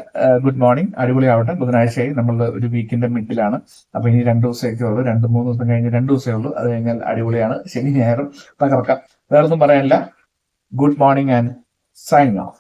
ഗുഡ് മോർണിംഗ്. അടിപൊളിയാവട്ടെ. ബുധനാഴ്ചയായി നമ്മൾ ഒരു വീക്കിന്റെ മിഡിലാണ്. അപ്പൊ ഇനി 2 ദിവസമൊക്കെ ഉള്ളൂ. 2-3 ദിവസം കഴിഞ്ഞ് 2 ദിവസമേ ഉള്ളൂ. അത് കഴിഞ്ഞാൽ അടിപൊളിയാണ്. ശനി ഞായറും തകർക്കാം. വേറൊന്നും പറയാനില്ല. Good morning and signing off.